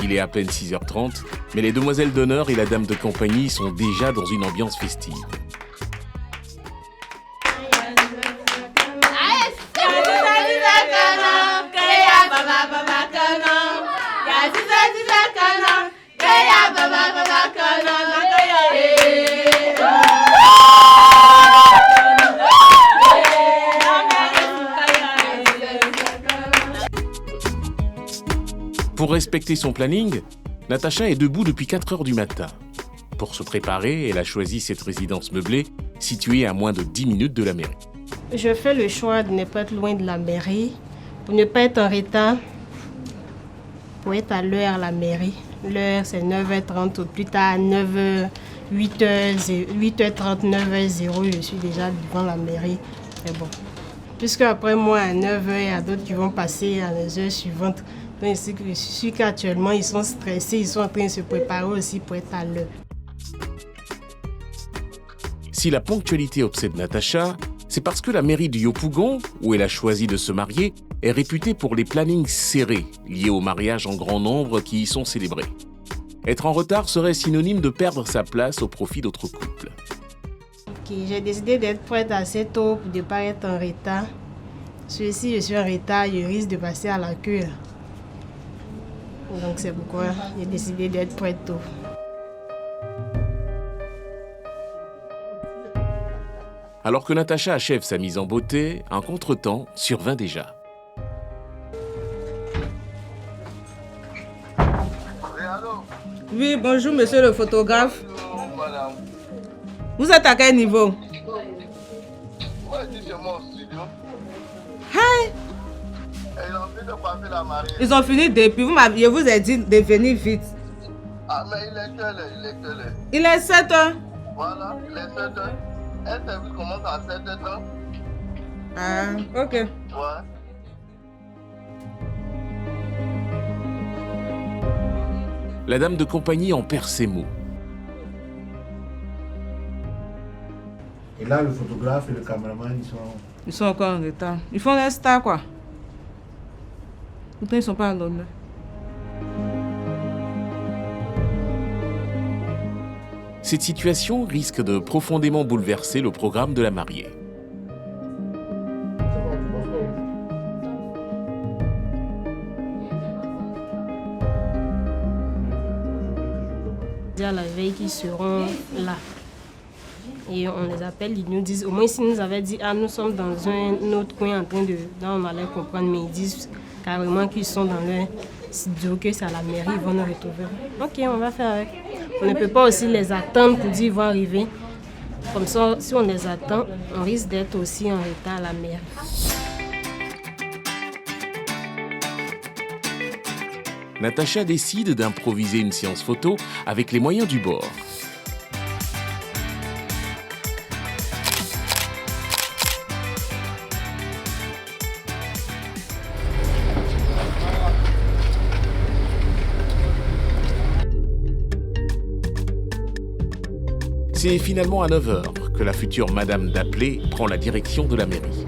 U: Il est à peine 6h30, mais les demoiselles d'honneur et la dame de compagnie sont déjà dans une ambiance festive. Pour respecter son planning, Natacha est debout depuis 4 heures du matin. Pour se préparer, elle a choisi cette résidence meublée située à moins de 10 minutes de la mairie.
V: Je fais le choix de ne pas être loin de la mairie, pour ne pas être en retard, pour être à l'heure à la mairie. l'heure, c'est 9h30 au plus tard, 9h, 8h30, 9h00, je suis déjà devant la mairie. C'est bon. Puisque après moi, à 9h, il y a d'autres qui vont passer à les heures suivantes. Donc, je suis qu'actuellement, ils sont stressés, ils sont en train de se préparer aussi pour être à l'heure.
U: Si la ponctualité obsède Natacha, c'est parce que la mairie de Yopougon, où elle a choisi de se marier, est réputée pour les plannings serrés liés aux mariages en grand nombre qui y sont célébrés. Être en retard serait synonyme de perdre sa place au profit d'autres couples.
V: Okay, j'ai décidé d'être prête assez tôt pour ne pas être en retard. Parce que si je suis en retard, je risque de passer à la queue. Donc c'est pourquoi j'ai décidé d'être prête tôt.
U: Alors que Natacha achève sa mise en beauté, un contretemps survint déjà.
E: Oui, bonjour monsieur le photographe. Bonjour madame. Vous êtes à quel niveau? Hey! Ils ont fini depuis. Je vous ai dit de venir vite.
F: Ah, mais il est quelle heure?
E: Il est 7 heures.
F: Voilà, il est 7 heures. Un service commence à 7h30.
E: Ah, ok.
F: Ouais.
U: La dame de compagnie en perd ses mots.
F: Et là, le photographe et le caméraman,
E: ils sont encore en retard. Ils font les stars, quoi. Pourtant, ils ne sont pas à l'honneur.
U: Cette situation risque de profondément bouleverser le programme de la mariée.
V: À la veille qu'ils seront là. Et on les appelle, ils nous disent, au moins s'ils nous avaient dit, ah nous sommes dans un autre coin en train de... Là on allait comprendre, mais ils disent carrément qu'ils sont dans leur studio, que c'est à la mairie, ils vont nous retrouver. Ok, on va faire avec. On ne peut pas aussi les attendre pour dire qu'ils vont arriver. Comme ça, si on les attend, on risque d'être aussi en retard à la mairie.
U: Natacha décide d'improviser une séance photo avec les moyens du bord. C'est finalement à 9h que la future Madame Daplé prend la direction de la mairie.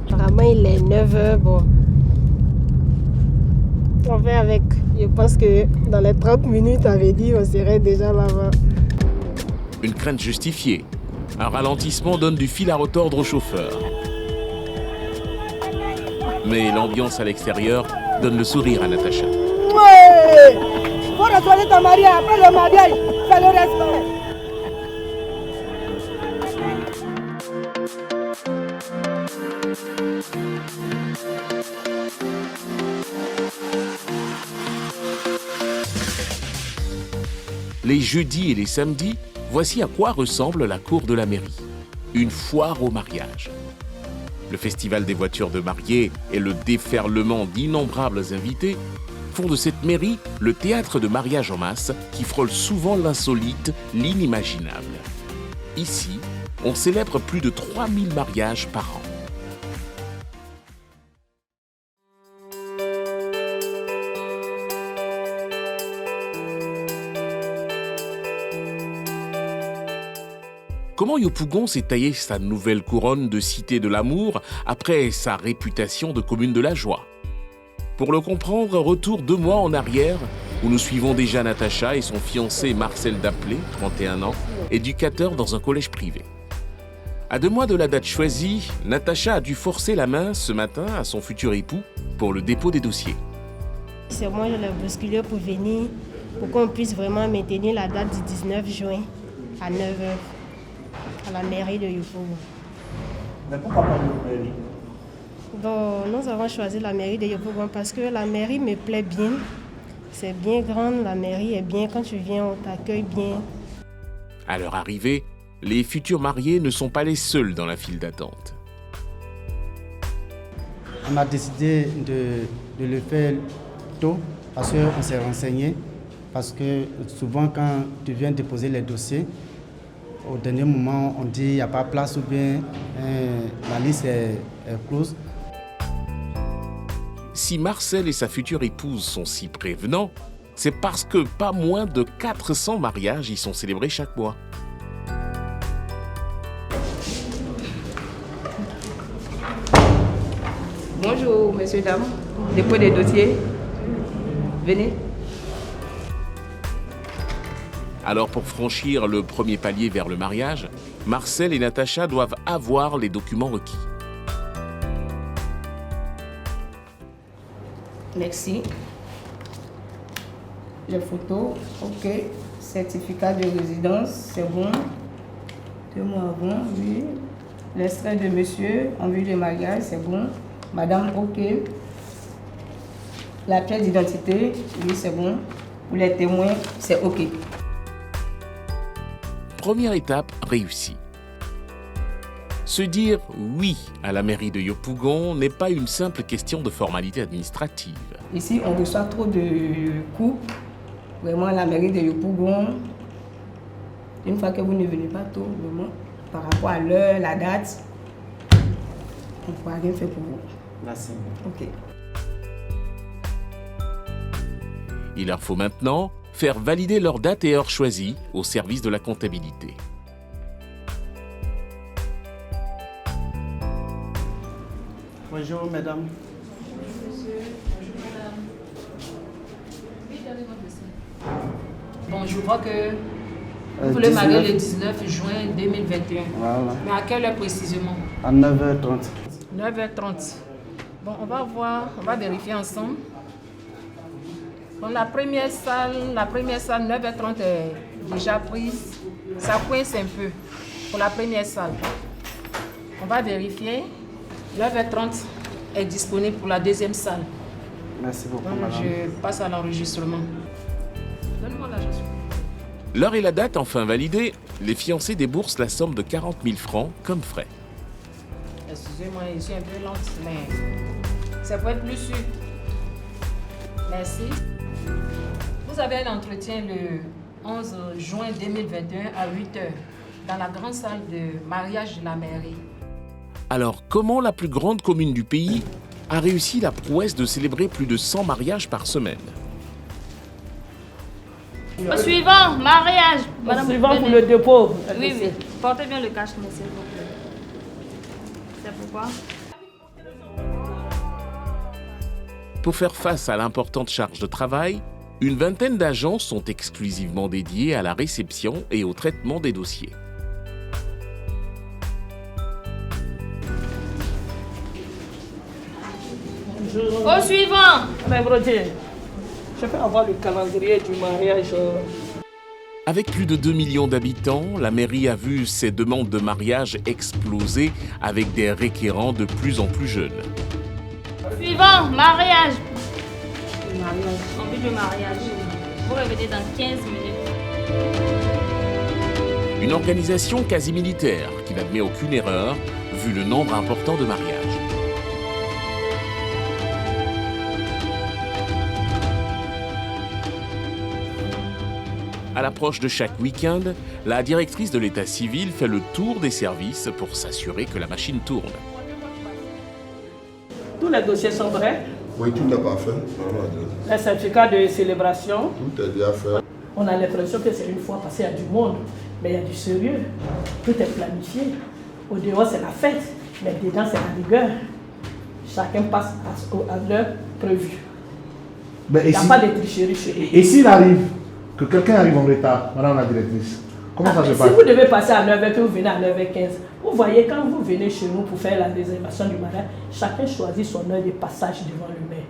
V: Apparemment, il est 9h, bon. On fait avec. Je pense que dans les 30 minutes, on avait dit on serait déjà là-bas.
U: Une crainte justifiée. Un ralentissement donne du fil à retordre au chauffeur. Mais l'ambiance à l'extérieur donne le sourire à Natacha.
E: Ouais! Faut retourner ta mariée après le mariage, fais le respect.
U: Les jeudis et les samedis, voici à quoi ressemble la cour de la mairie. Une foire au mariage. Le festival des voitures de mariés et le déferlement d'innombrables invités font de cette mairie le théâtre de mariages en masse qui frôle souvent l'insolite, l'inimaginable. Ici, on célèbre plus de 3000 mariages par an. Comment Yopougon s'est taillé sa nouvelle couronne de cité de l'amour après sa réputation de commune de la joie? Pour le comprendre, retour 2 mois en arrière, où nous suivons déjà Natacha et son fiancé Marcel Daplé, 31 ans, éducateur dans un collège privé. À 2 mois de la date choisie, Natacha a dû forcer la main ce matin à son futur époux pour le dépôt des dossiers.
V: C'est moi, je l'ai bousculé pour venir, pour qu'on puisse vraiment maintenir la date du 19 juin à 9h à la mairie de Yopougon.
F: Mais pourquoi pas la mairie?
V: Donc, nous avons choisi la mairie de Yopougon parce que la mairie me plaît bien. C'est bien grande, la mairie est bien. Quand tu viens, on t'accueille bien.
U: À leur arrivée, les futurs mariés ne sont pas les seuls dans la file d'attente.
N: On a décidé de
D: de le faire tôt parce qu'on s'est renseigné. Parce que souvent, quand tu viens déposer les dossiers, au dernier moment, on dit qu'il n'y a pas de place ou bien la liste est close.
U: Si Marcel et sa future épouse sont si prévenants, c'est parce que pas moins de 400 mariages y sont célébrés chaque mois.
G: Bonjour, messieurs, dames. Dépôt des dossiers. Venez.
U: Alors pour franchir le premier palier vers le mariage, Marcel et Natacha doivent avoir les documents requis.
G: Merci. Les photos, ok. Certificat de résidence, c'est bon. 2 mois avant, oui. L'extrait de monsieur en vue de mariage, c'est bon. Madame, ok. La pièce d'identité, oui, c'est bon. Pour les témoins, c'est ok.
U: Première étape réussie. Se dire oui à la mairie de Yopougon n'est pas une simple question de formalité administrative.
G: Ici, on reçoit trop de coups. Vraiment, la mairie de Yopougon, une fois que vous ne venez pas tôt, vraiment, par rapport à l'heure, la date, on ne pourra rien faire pour vous.
D: Merci.
G: Ok.
U: Il leur faut maintenant faire valider leur date et heure choisie au service de la comptabilité.
D: Bonjour, mesdames.
P: Bon, je vois que vous voulez marier le 19 juin 2021.
D: Voilà.
P: Mais à quelle heure précisément?
D: À 9h30.
P: 9h30. Bon, on va voir, on va vérifier ensemble. Bon, la première salle, 9h30 est déjà prise. Ça coince un peu pour la première salle. On va vérifier. 9h30 est disponible pour la deuxième salle.
D: Merci beaucoup,
P: donc,
D: madame.
P: je passe à l'enregistrement. Donne-moi l'argent.
U: L'heure et la date enfin validées, les fiancés déboursent la somme de 40 000 francs comme frais.
P: Excusez-moi, je suis un peu lente, mais ça peut être plus sûr. Merci. Vous avez un entretien le 11 juin 2021 à 8h dans la grande salle de mariage de la mairie.
U: Alors, comment la plus grande commune du pays a réussi la prouesse de célébrer plus de 100 mariages par semaine?
W: Au suivant, mariage.
E: Madame, suivant pour le dépôt.
W: Oui, oui. Portez bien le cash, s'il vous plaît. C'est pourquoi?
U: Pour faire face à l'importante charge de travail, une vingtaine d'agents sont exclusivement dédiés à la réception et au traitement des dossiers.
W: Au suivant.
E: Madame Roger, je peux avoir le calendrier du mariage.
U: Avec plus de 2 millions d'habitants, la mairie a vu ses demandes de mariage exploser avec des requérants de plus en plus jeunes.
W: Suivant, mariage. En vue de mariage. Vous revenez dans 15 minutes.
U: Une organisation quasi militaire qui n'admet aucune erreur vu le nombre important de mariages. À l'approche de chaque week-end, la directrice de l'état civil fait le tour des services pour s'assurer que la machine tourne.
E: Tous les dossiers sont prêts?
X: Oui, tout est parfait.
E: Les certificats de célébration?
X: Tout est bien fait.
E: On a l'impression que c'est une fois parce qu'il y a du monde, mais il y a du sérieux. Tout est planifié. Au dehors, c'est la fête, mais dedans, c'est la rigueur. Chacun passe à l'heure prévue. Il n'y a pas de tricherie chez eux.
Y: Et s'il arrive que quelqu'un arrive en retard, madame la directrice, comment ça se passe?
E: Si vous devez passer à 9h, que vous venez à 9h15, vous voyez, quand vous venez chez nous pour faire la réservation du mariage, chacun choisit son heure de passage devant le maire.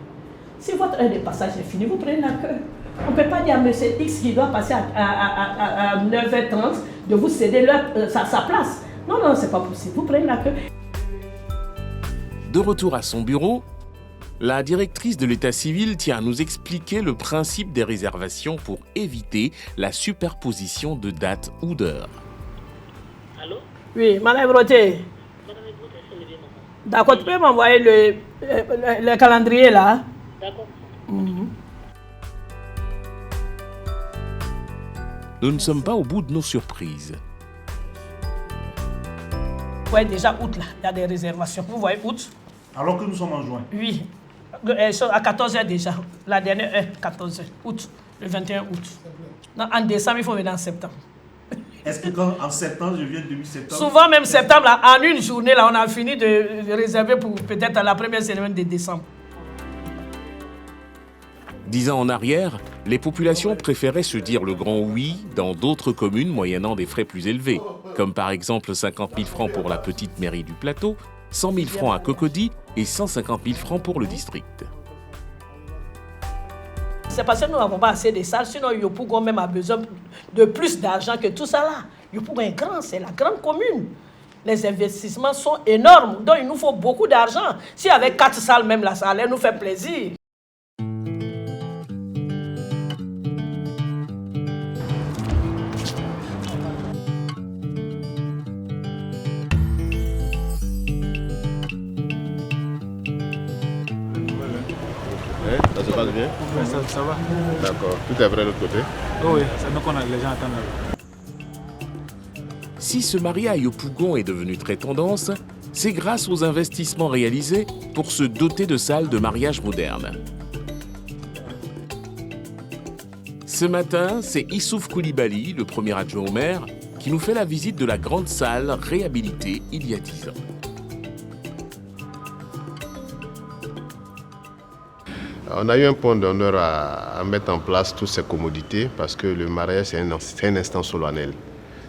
E: Si votre heure de passage est finie, vous prenez la queue. On ne peut pas dire à M. X qui doit passer à 9h30 de vous céder sa place. Non, non, c'est pas possible. Vous prenez la queue.
U: De retour à son bureau, la directrice de l'état civil tient à nous expliquer le principe des réservations pour éviter la superposition de dates ou d'heures.
E: Allô? Oui, Madame Roger. D'accord, tu peux m'envoyer le calendrier là?
S: D'accord.
U: Nous ne sommes pas au bout de nos surprises.
E: Vous voyez déjà août là, il y a des réservations. Vous voyez août?
Y: Alors que nous sommes en juin.
E: Oui, à 14h déjà. La dernière heure, 14h, août, le 21 août. Non, en décembre, il faut venir en septembre.
Y: Est-ce que quand en septembre, je viens début septembre?
E: Souvent, même septembre, là, en une journée, là, on a fini de réserver pour peut-être la première semaine de décembre.
U: 10 ans en arrière, les populations préféraient se dire le grand oui dans d'autres communes moyennant des frais plus élevés, comme par exemple 50 000 francs pour la petite mairie du Plateau, 100 000 francs à Cocody et 150 000 francs pour le district.
E: C'est parce que nous n'avons pas assez de salles, sinon Yopougon même a besoin de plus d'argent que tout ça là. Yopougon est grand, c'est la grande commune. Les investissements sont énormes, donc il nous faut beaucoup d'argent. Si avec 4 salles même, ça allait nous faire plaisir.
X: Ça se passe bien?
H: Oui, ça va.
X: D'accord. Tout est prêt de l'autre côté?
H: Oui, c'est nous qu'on a, les gens attendent là.
U: Si se marier à Yopougon est devenu très tendance, c'est grâce aux investissements réalisés pour se doter de salles de mariage modernes. Ce matin, c'est Issouf Koulibaly, le premier adjoint au maire, qui nous fait la visite de la grande salle réhabilitée il y a 10 ans.
X: On a eu un point d'honneur à mettre en place toutes ces commodités parce que le mariage, c'est un instant solennel.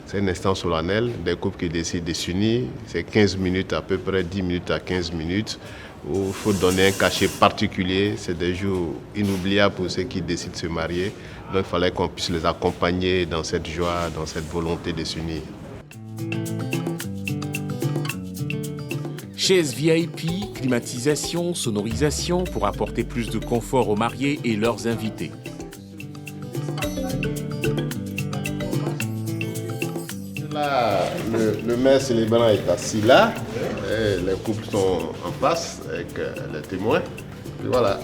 X: C'est un instant solennel, des couples qui décident de s'unir, c'est 15 minutes à peu près, 10 minutes à 15 minutes, où il faut donner un cachet particulier. C'est des jours inoubliables pour ceux qui décident de se marier. Donc il fallait qu'on puisse les accompagner dans cette joie, dans cette volonté de s'unir.
U: Chaises VIP, climatisation, sonorisation pour apporter plus de confort aux mariés et leurs invités.
X: Là, le maire célébrant est assis là, et les couples sont en face avec les témoins. Et voilà.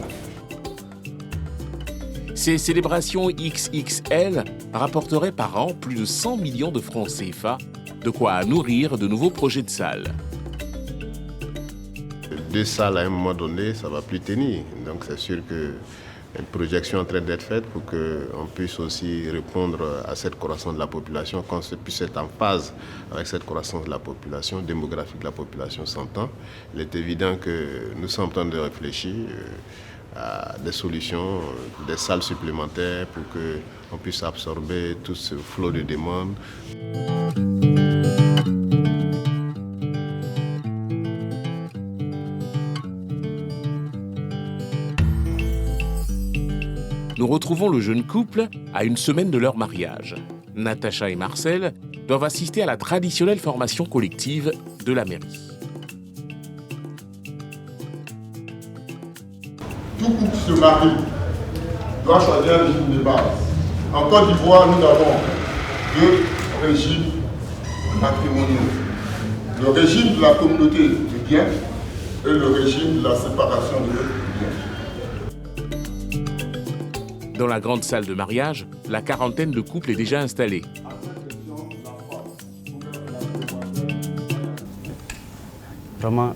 U: Ces célébrations XXL rapporteraient par an plus de 100 millions de francs CFA, de quoi nourrir de nouveaux projets de salles.
X: 2 salles à un moment donné, ça ne va plus tenir. Donc c'est sûr qu'une projection est en train d'être faite pour qu'on puisse aussi répondre à cette croissance de la population, qu'on puisse être en phase avec cette croissance de la population, démographique de la population s'entend. Il est évident que nous sommes en train de réfléchir à des solutions, des salles supplémentaires pour qu'on puisse absorber tout ce flot de demandes.
U: Nous retrouvons le jeune couple à une semaine de leur mariage. Natacha et Marcel doivent assister à la traditionnelle formation collective de la mairie.
X: Tout couple qui se marie doit choisir un régime de base. En Côte d'Ivoire, nous avons 2 régimes matrimoniaux. Le régime de la communauté de biens et le régime de la séparation de biens.
U: Dans la grande salle de mariage, la quarantaine de couples est déjà installée.
D: Vraiment,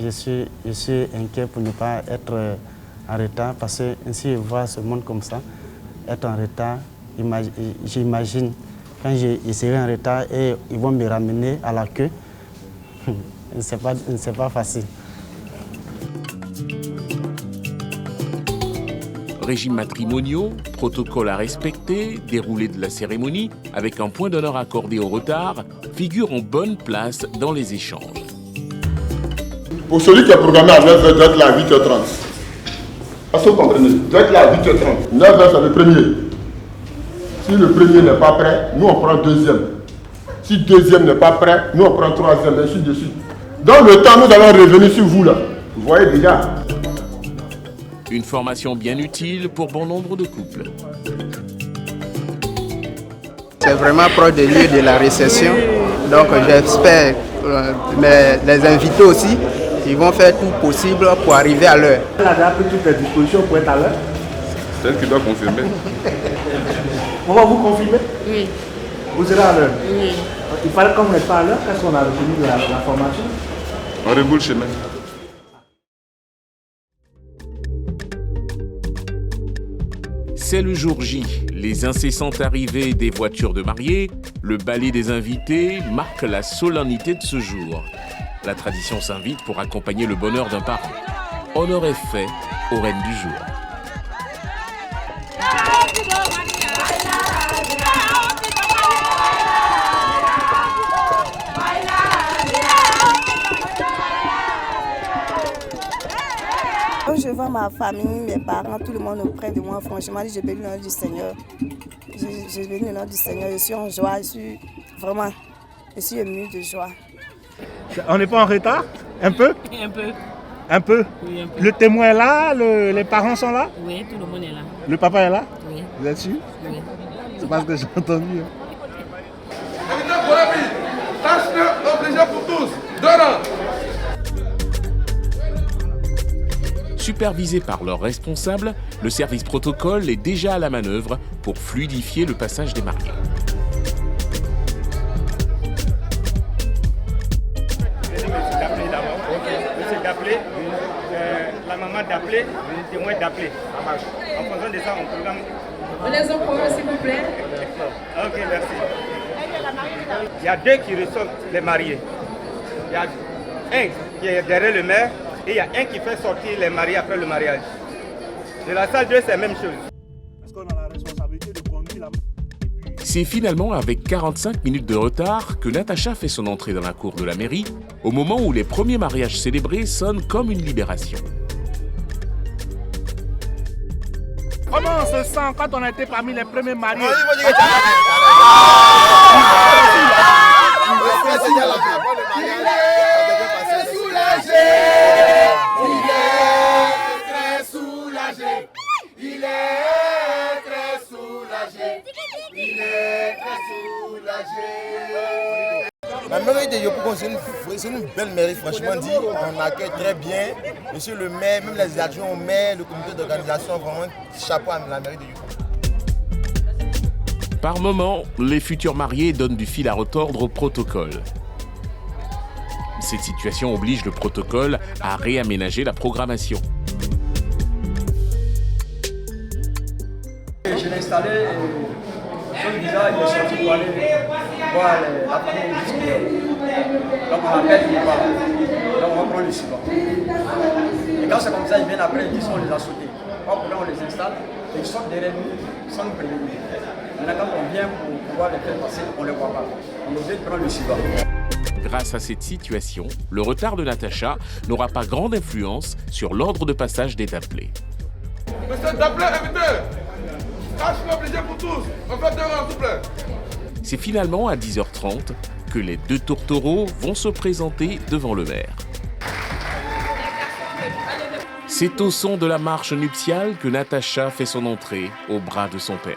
D: je suis inquiet pour ne pas être en retard parce que ainsi je vois ce monde comme ça, être en retard, j'imagine quand je serai en retard et ils vont me ramener à la queue, c'est pas facile.
U: Régimes matrimoniaux, protocoles à respecter, déroulé de la cérémonie, avec un point d'honneur accordé au retard, figurent en bonne place dans les échanges.
X: Pour celui qui est programmé à 9h, doit être là à 8h30. Est-ce que vous comprenez? Doit être là à 8h30. 9h, c'est le premier. Si le premier n'est pas prêt, nous on prend le deuxième. Si le deuxième n'est pas prêt, nous on prend le troisième, ainsi de suite. Dans le temps, nous allons revenir sur vous là. Vous voyez déjà.
U: Une formation bien utile pour bon nombre de couples.
I: C'est vraiment proche de lieu de la réception. Donc j'espère les invités aussi Ils vont faire tout possible pour arriver à l'heure.
Y: Elle a déjà pris toutes les dispositions pour être à l'heure.
Q: C'est elle qui doit confirmer.
Y: On va vous confirmer?
V: Oui.
Y: Vous serez à l'heure?
V: Oui.
Y: Il fallait qu'on n'ait pas à l'heure. Qu'est-ce qu'on a retenu de la formation?
Q: On reboule le chemin.
U: C'est le jour J. Les incessantes arrivées des voitures de mariés, le balai des invités marquent la solennité de ce jour. La tradition s'invite pour accompagner le bonheur d'un parent. Honneur est fait aux reines du jour.
G: Quand je vois ma famille, mes parents, tout le monde auprès de moi, franchement, je bénis le nom du Seigneur. Je bénis le nom du Seigneur. Je suis en joie, je suis émue de joie.
Y: On n'est pas en retard? Un peu?
E: Un peu.
Y: Un peu?
E: Oui, un peu.
Y: Le témoin est là? Les parents sont là?
E: Oui, tout le monde est là.
Y: Le papa est là?
E: Oui.
Y: Vous êtes sûr?
E: Oui.
Y: C'est parce que j'ai entendu.
Q: Tâche obligée pour tous. 2 rangs.
U: Supervisé par leurs responsables, le service protocole est déjà à la manœuvre pour fluidifier le passage des mariés.
J: Monsieur d'appeler, la maman d'appeler, le témoin d'appeler. En fonction de ça, on programme.
R: Les enfants, s'il vous plaît.
J: Ok, merci. Il y a 2 qui reçoivent les mariés. Il y a un qui est derrière le maire et il y a un qui fait sortir les mariés après le mariage. De la salle 2, c'est la même chose.
Y: Est-ce qu'on a la responsabilité de conduire la...
U: C'est finalement avec 45 minutes de retard que Natacha fait son entrée dans la cour de la mairie, au moment où les premiers mariages célébrés sonnent comme une libération.
Y: Comment on se sent quand on a été parmi les premiers mariés?
K: La mairie de Yopougon, c'est une belle mairie, franchement dit. On accueille très bien. Monsieur le maire, même les adjoints au maire, le comité d'organisation, vraiment chapeau à la mairie de Yopougon.
U: Par moments, les futurs mariés donnent du fil à retordre au protocole. Cette situation oblige le protocole à réaménager la programmation.
L: Je l'ai installé, chose bizarre, il est sorti pour aller voir la famille discuter. Donc on appelle, il va. Donc on va prendre le suivant. Et quand c'est comme ça, ils viennent après, ils disent on les a sautés. Après on les installe, et ils sortent derrière nous sans nous prévenir. Maintenant quand on vient pour pouvoir les faire passer, on ne les voit pas. On est obligé de prendre le suivant.
U: Grâce à cette situation, le retard de Natacha n'aura pas grande influence sur l'ordre de passage des appelés.
Q: Monsieur Dablé, invité. Tâche obligée pour tous. On fait 2 rangs, s'il vous plaît.
U: C'est finalement à 10h30 que les 2 tourtereaux vont se présenter devant le maire. C'est au son de la marche nuptiale que Natacha fait son entrée au bras de son père.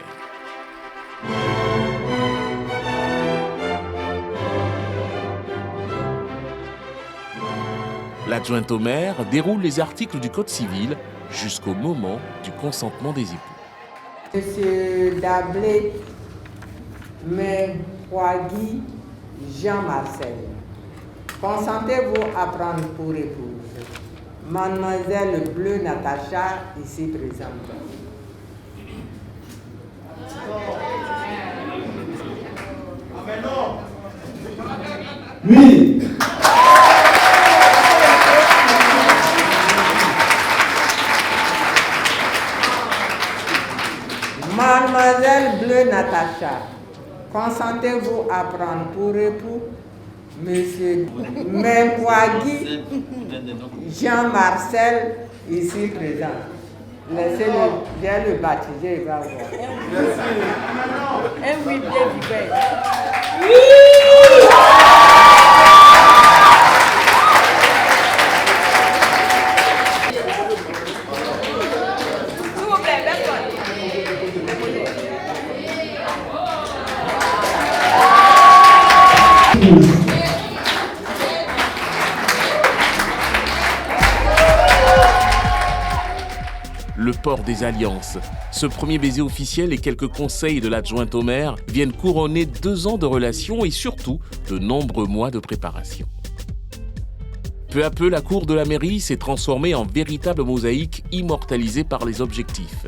U: L'adjointe au maire déroule les articles du Code civil jusqu'au moment du consentement des époux.
M: Monsieur Dablé Mengwagi Jean-Marcel, consentez-vous à prendre pour épouse Mademoiselle Bleu Natacha, ici présente?
Y: Oui.
M: Mademoiselle Bleu Natacha, consentez-vous à prendre pour époux Monsieur Mengwagi Jean-Marcel, ici présent? Laissez-le bien le baptiser, il va voir.
R: Un oui bien vivant.
U: le port des alliances. Ce premier baiser officiel et quelques conseils de l'adjointe au maire viennent couronner 2 ans de relations et surtout de nombreux mois de préparation. Peu à peu, la cour de la mairie s'est transformée en véritable mosaïque immortalisée par les objectifs.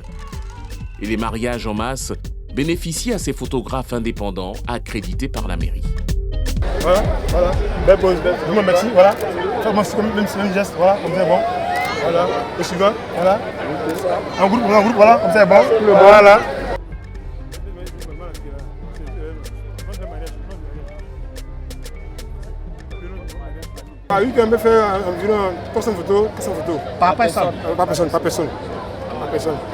U: Et les mariages en masse bénéficient à ces photographes indépendants accrédités par la mairie.
J: Voilà, voilà, belle pose, vraiment merci, voilà. Fais-moi même si un geste, voilà, comme ça, bon. Voilà, le suivant, voilà. En groupe, voilà, comme ça, bon. Voilà. Ah oui, on peut faire environ 300 photos, 400 photos.
Y: Par personne?
J: Par personne, par personne.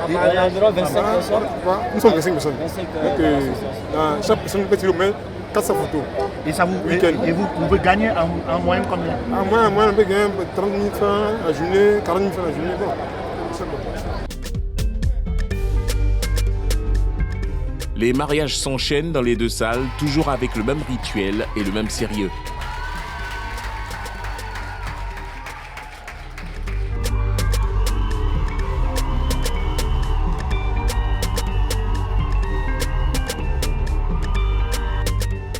Y: Il y a environ 25 personnes.
J: Nous sommes 25 personnes. Donc, chaque personne peut tirer au moins 400 photos.
Y: Et, et vous pouvez gagner en moyenne combien?
J: En moyenne, on peut gagner 30 000 francs à la journée, 40 000 francs à la journée. Bon, c'est bon.
U: Les mariages s'enchaînent dans les 2 salles, toujours avec le même rituel et le même sérieux.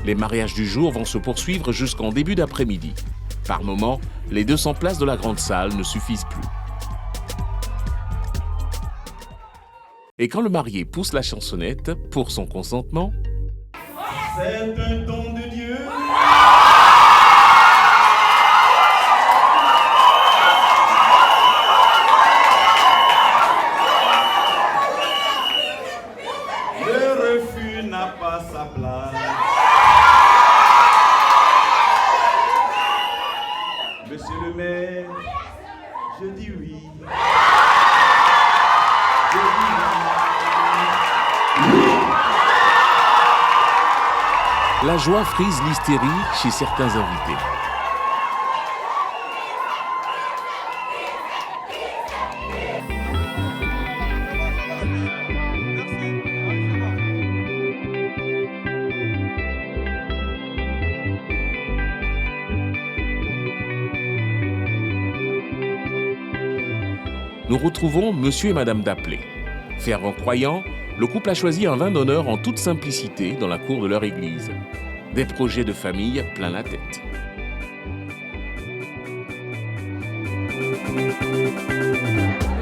U: Les mariages du jour vont se poursuivre jusqu'en début d'après-midi. Par moments, les 200 places de la grande salle ne suffisent plus. Et quand le marié pousse la chansonnette pour son consentement,
A: c'est un don de Dieu. Le refus n'a pas sa place. Monsieur le maire, je dis oui. Je dis oui.
U: la joie frise l'hystérie chez certains invités. Nous retrouvons Monsieur et Madame Daplé. Fervent croyant, le couple a choisi un vin d'honneur en toute simplicité dans la cour de leur église. Des projets de famille plein la tête.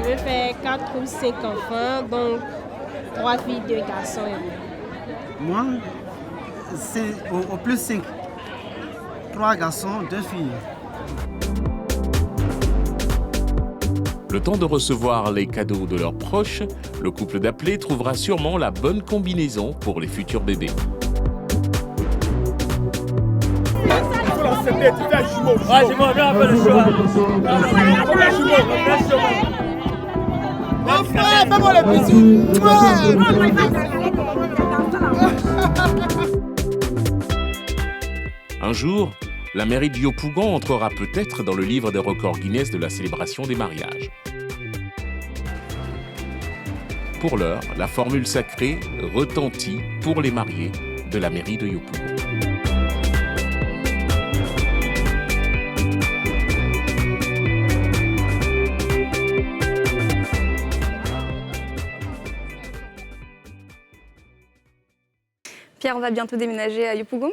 V: Je vais faire 4 ou 5 enfants, donc 3 filles, 2 garçons.
D: Moi, c'est au plus 5. 3 garçons, 2 filles.
U: Le temps de recevoir les cadeaux de leurs proches, le couple Daplé trouvera sûrement la bonne combinaison pour les futurs bébés. Un jour, la mairie de Yopougon entrera peut-être dans le livre des records Guinness de la célébration des mariages. Pour l'heure, la formule sacrée retentit pour les mariés de la mairie de Yopougon.
B: Pierre, on va bientôt déménager à Yopougon.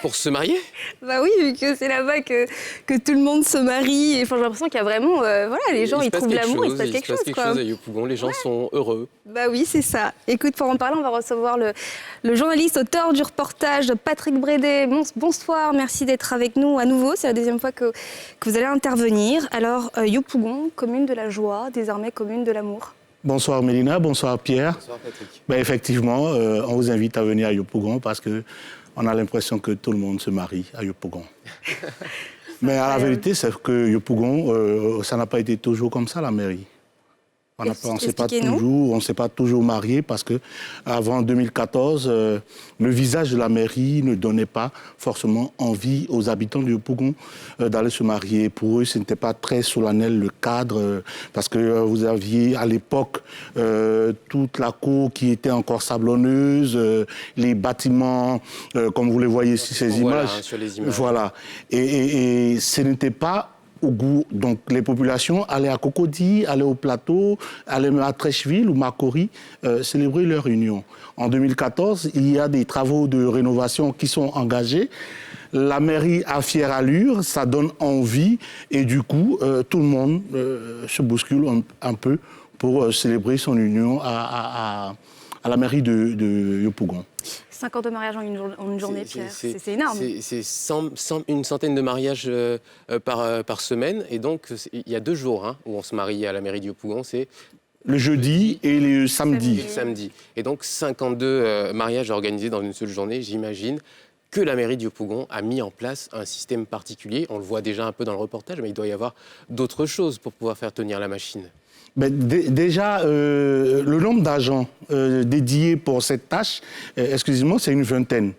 C: Pour se marier?
B: Bah oui, vu que c'est là-bas que tout le monde se marie. Et, j'ai l'impression qu'il y a vraiment, voilà, les gens ils trouvent l'amour, il se passe quelque chose.
C: Il se passe quelque chose à Yopougon, les gens sont heureux.
B: Bah oui, c'est ça. Écoute, pour en parler, on va recevoir le journaliste, auteur du reportage, Patrick Brédé. Bonsoir, merci d'être avec nous à nouveau. C'est la deuxième fois que vous allez intervenir. Alors, Yopougon, commune de la joie, désormais commune de l'amour.
Y: Bonsoir Mélina, bonsoir Pierre.
C: Bonsoir Patrick.
Y: Ben, effectivement, on vous invite à venir à Yopougon parce qu'on a l'impression que tout le monde se marie à Yopougon. Mais à la vérité, c'est que Yopougon, ça n'a pas été toujours comme ça, la mairie. On ne s'est pas toujours marié parce qu'avant 2014, le visage de la mairie ne donnait pas forcément envie aux habitants de Yopougon d'aller se marier. Pour eux, ce n'était pas très solennel le cadre parce que vous aviez à l'époque toute la cour qui était encore sablonneuse, les bâtiments, comme vous les voyez ici, ces images.
C: Sur les images.
Y: Voilà. Et ce n'était pas Donc les populations allaient à Cocody, allaient au plateau, allaient à Trècheville ou Macquarie célébrer leur union. En 2014, il y a des travaux de rénovation qui sont engagés. La mairie a fière allure, ça donne envie et du coup, tout le monde se bouscule un peu pour célébrer son union à la mairie de Yopougon.
B: 52 mariages en une journée, Pierre, c'est énorme.
C: C'est une centaine de mariages par semaine. Et donc, il y a 2 jours où on se marie à la mairie de Yopougon. C'est
Y: le jeudi et le samedi.
C: Et donc, 52 mariages organisés dans une seule journée, j'imagine que la mairie de Yopougon a mis en place un système particulier. On le voit déjà un peu dans le reportage, mais il doit y avoir d'autres choses pour pouvoir faire tenir la machine.
Y: Ben, déjà, le nombre d'agents dédiés pour cette tâche, exclusivement, c'est une vingtaine.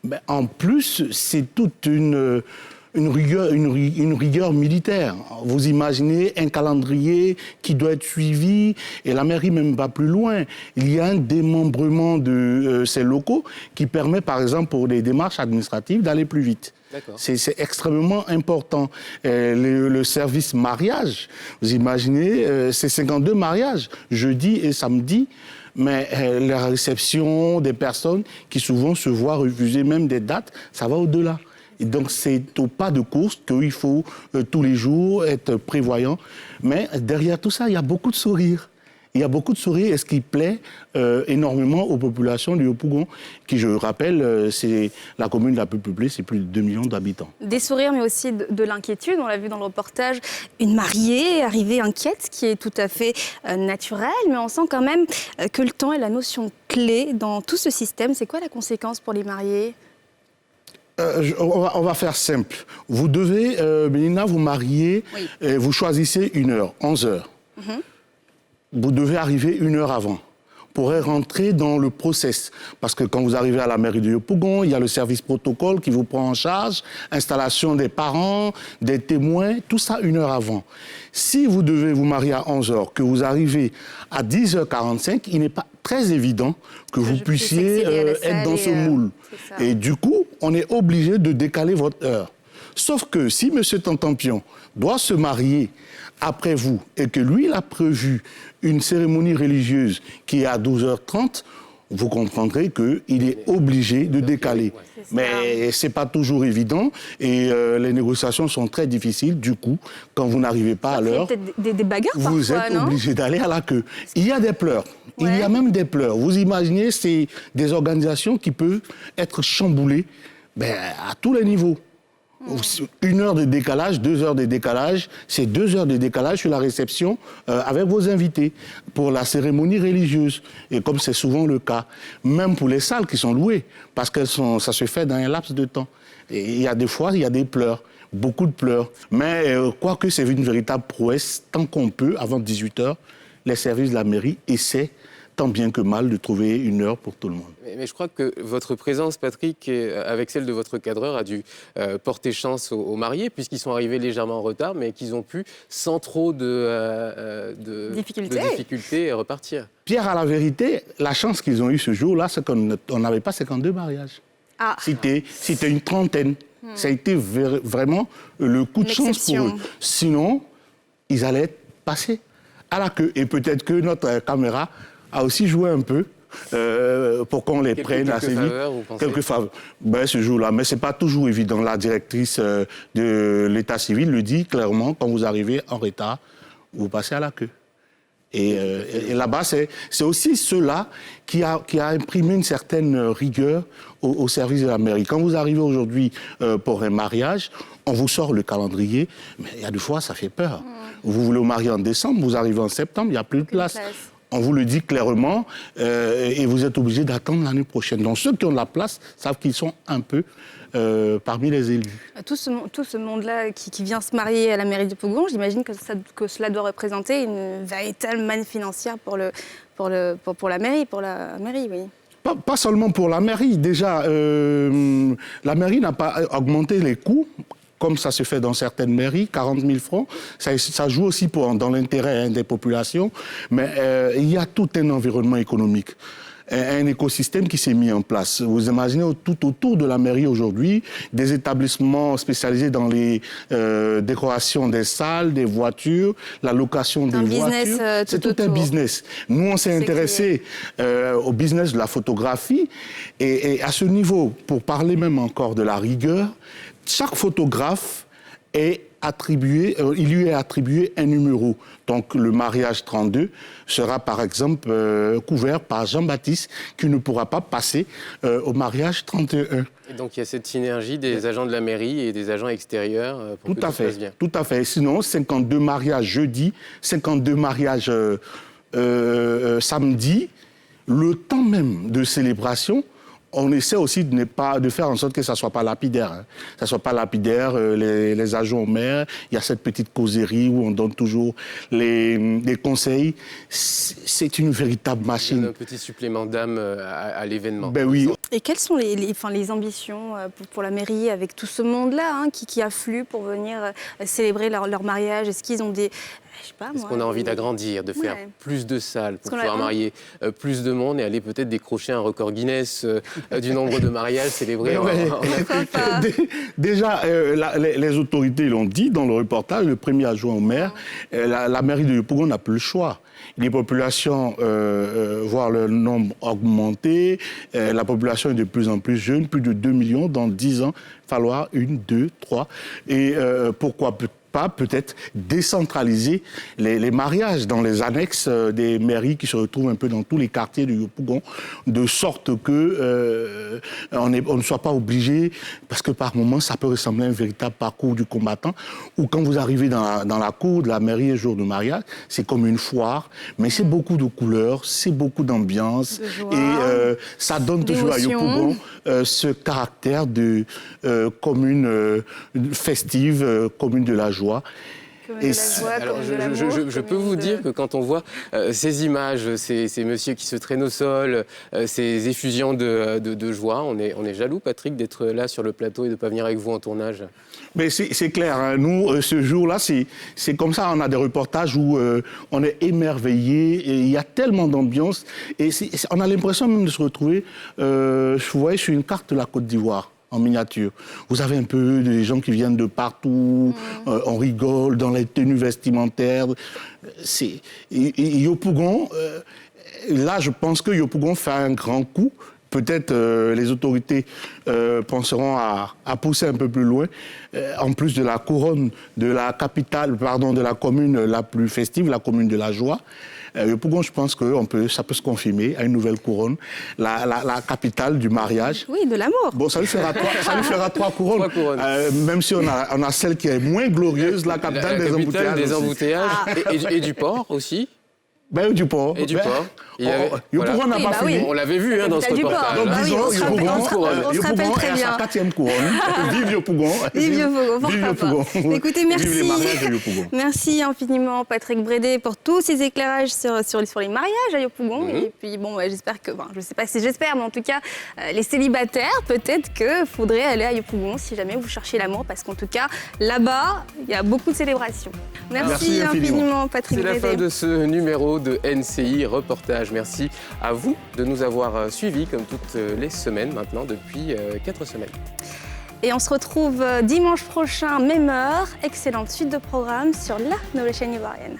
Y: Ben, en plus, c'est toute une rigueur militaire. Vous imaginez un calendrier qui doit être suivi, et la mairie même va plus loin. Il y a un démembrement de ces locaux qui permet, par exemple, pour des démarches administratives, d'aller plus vite. C'est extrêmement important. Le service mariage, vous imaginez, c'est 52 mariages, jeudi et samedi, mais la réception des personnes qui souvent se voient refuser même des dates, ça va au-delà. Et donc c'est au pas de course qu'il faut tous les jours être prévoyant. Mais derrière tout ça, il y a beaucoup de sourires. Il y a beaucoup de sourires et ce qui plaît énormément aux populations du Yopougon, qui, je rappelle, c'est la commune la plus peuplée, c'est plus de 2 millions d'habitants.
B: Des sourires, mais aussi de l'inquiétude. On l'a vu dans le reportage, une mariée arrivée inquiète, ce qui est tout à fait naturel, mais on sent quand même que le temps est la notion clé dans tout ce système. C'est quoi la conséquence pour les mariés ?
Y: On va faire simple. Vous devez, Mélina, vous marier, vous choisissez une heure, 11 heures. Vous devez arriver 1 heure avant pour rentrer dans le process. Parce que quand vous arrivez à la mairie de Yopougon, il y a le service protocole qui vous prend en charge, installation des parents, des témoins, tout ça 1 heure avant. Si vous devez vous marier à 11 heures, que vous arrivez à 10h45, il n'est pas très évident que vous puissiez être dans ce moule. Et du coup, on est obligé de décaler votre heure. Sauf que si M. Tantampion doit se marier après vous et que lui, il a prévu une cérémonie religieuse qui est à 12h30, vous comprendrez qu'il est obligé de décaler. Mais ce n'est pas toujours évident et les négociations sont très difficiles. Du coup, quand vous n'arrivez pas à l'heure,
B: des bagarres
Y: vous
B: parfois,
Y: êtes obligé d'aller à la queue. Il y a des pleurs. Il y a même des pleurs. Vous imaginez, c'est des organisations qui peuvent être chamboulées à tous les niveaux. 1 heure de décalage, 2 heures de décalage, c'est 2 heures de décalage sur la réception avec vos invités pour la cérémonie religieuse. Et comme c'est souvent le cas, même pour les salles qui sont louées, parce que ça se fait dans un laps de temps. Et il y a des fois, il y a des pleurs, beaucoup de pleurs. Mais quoique c'est une véritable prouesse, tant qu'on peut, avant 18 heures, les services de la mairie essaient tant bien que mal de trouver 1 heure pour tout le monde.
C: Mais je crois que votre présence, Patrick, avec celle de votre cadreur, a dû porter chance aux mariés, puisqu'ils sont arrivés légèrement en retard, mais qu'ils ont pu, sans trop de difficultés, repartir.
Y: Pierre, à la vérité, la chance qu'ils ont eue ce jour-là, c'est qu'on n'avait pas 52 mariages. C'était une trentaine. Ça a été vraiment le coup de chance pour eux. Sinon, ils allaient passer à la queue. Et peut-être que notre caméra a aussi joué un peu pour qu'on les prenne assez vite. Quelques faveurs. Ce jour-là, mais ce n'est pas toujours évident. La directrice de l'état civil le dit clairement, quand vous arrivez en retard, vous passez à la queue. Et là-bas, c'est aussi cela qui a imprimé une certaine rigueur au service de la mairie. Quand vous arrivez aujourd'hui pour un mariage, on vous sort le calendrier, mais il y a des fois, ça fait peur. Vous voulez vous marier en décembre, vous arrivez en septembre, il n'y a plus de place. On vous le dit clairement et vous êtes obligé d'attendre l'année prochaine. Donc ceux qui ont de la place savent qu'ils sont un peu parmi les élus.
B: Tout ce monde-là qui vient se marier à la mairie de Yopougon, j'imagine que cela doit représenter une véritable manne financière pour la mairie, oui.
Y: Pas seulement pour la mairie. Déjà, la mairie n'a pas augmenté les coûts, comme ça se fait dans certaines mairies, 40 000 francs. Ça joue aussi dans l'intérêt des populations. Mais il y a tout un environnement économique. un écosystème qui s'est mis en place. Vous imaginez tout autour de la mairie aujourd'hui, des établissements spécialisés dans les décorations des salles, des voitures, la location des voitures. C'est tout un business. Nous, on s'est intéressé au business de la photographie et à ce niveau, pour parler même encore de la rigueur, chaque photographe est attribué, il lui est attribué un numéro. Donc le mariage 32 sera par exemple couvert par Jean-Baptiste qui ne pourra pas passer au mariage 31.
C: Et donc il y a cette synergie des agents de la mairie et des agents extérieurs pour que tout se passe bien.
Y: Tout à fait. Sinon, 52 mariages jeudi, 52 mariages samedi, le temps même de célébration. On essaie aussi de faire en sorte que ça ne soit pas lapidaire. Hein. Ça ne soit pas lapidaire, les agents au maire, il y a cette petite causerie où on donne toujours les conseils. C'est une véritable machine.
C: Un petit supplément d'âme à l'événement.
Y: Ben oui.
B: Et quelles sont les ambitions pour la mairie avec tout ce monde-là qui afflue pour venir célébrer leur mariage? Est-ce qu'ils ont des...
C: Est-ce qu'on a envie d'agrandir, de faire plus de salles pour pouvoir marier plus de monde et aller peut-être décrocher un record Guinness du nombre de mariages célébrés en Afrique?
Y: Déjà, les autorités l'ont dit dans le reportage, le premier adjoint au maire, la mairie de Yopougon n'a plus le choix. Les populations voient leur nombre augmenter, la population est de plus en plus jeune, plus de 2 millions dans 10 ans, il va falloir 1, 2, 3. Et pourquoi pas peut-être décentraliser les mariages dans les annexes des mairies qui se retrouvent un peu dans tous les quartiers de Yopougon, de sorte que on ne soit pas obligé, parce que par moments ça peut ressembler à un véritable parcours du combattant, où quand vous arrivez dans la cour de la mairie le jour du mariage, c'est comme une foire, mais c'est beaucoup de couleurs, c'est beaucoup d'ambiance, et ça donne toujours à Yopougon ce caractère de commune festive, commune de la joie.
C: Je peux vous dire que quand on voit ces images, ces messieurs qui se traînent au sol, ces effusions de joie, on est jaloux, Patrick, d'être là sur le plateau et de ne pas venir avec vous en tournage.
Y: Mais c'est clair, hein. Nous, ce jour-là, c'est comme ça, on a des reportages où on est émerveillé, et il y a tellement d'ambiance, et on a l'impression même de se retrouver, vous voyez, sur une carte de la Côte d'Ivoire. En miniature. Vous avez un peu des gens qui viennent de partout, on rigole dans les tenues vestimentaires. Yopougon, là je pense que Yopougon fait un grand coup. Peut-être les autorités penseront à pousser un peu plus loin, en plus de la couronne de la capitale, pardon, de la commune la plus festive, la commune de la joie. Yopougon, je pense que ça peut se confirmer à une nouvelle couronne, la capitale du mariage.
B: Oui, de l'amour.
Y: Bon, ça lui fera 3 couronnes. Même si on a celle qui est moins glorieuse, la capitale des embouteillages.
C: Et du port aussi.
Y: Ben, du port.
C: Et du port.
Y: Yopougon n'a pas fini.
C: On l'avait vu dans ce reportage.
Y: Donc disons, Yopougon est à sa 4e couronne. Vive Yopougon.
B: Vive Yopougon. Écoutez, merci.
Y: Vive les mariages de Yopougon.
B: Merci infiniment, Patrick Brédé, pour tous ces éclairages sur les mariages à Yopougon. Et puis, bon, j'espère que, je ne sais pas si j'espère, mais en tout cas, les célibataires, peut-être qu'il faudrait aller à Yopougon si jamais vous cherchez l'amour, parce qu'en tout cas, là-bas, il y a beaucoup de célébrations. Merci infiniment, Patrick Brédé.
C: C'est la fin de ce numéro de NCI Reportage. Merci à vous de nous avoir suivis comme toutes les semaines maintenant depuis 4 semaines.
B: Et on se retrouve dimanche prochain, même heure. Excellente suite de programme sur la nouvelle chaîne ivoirienne.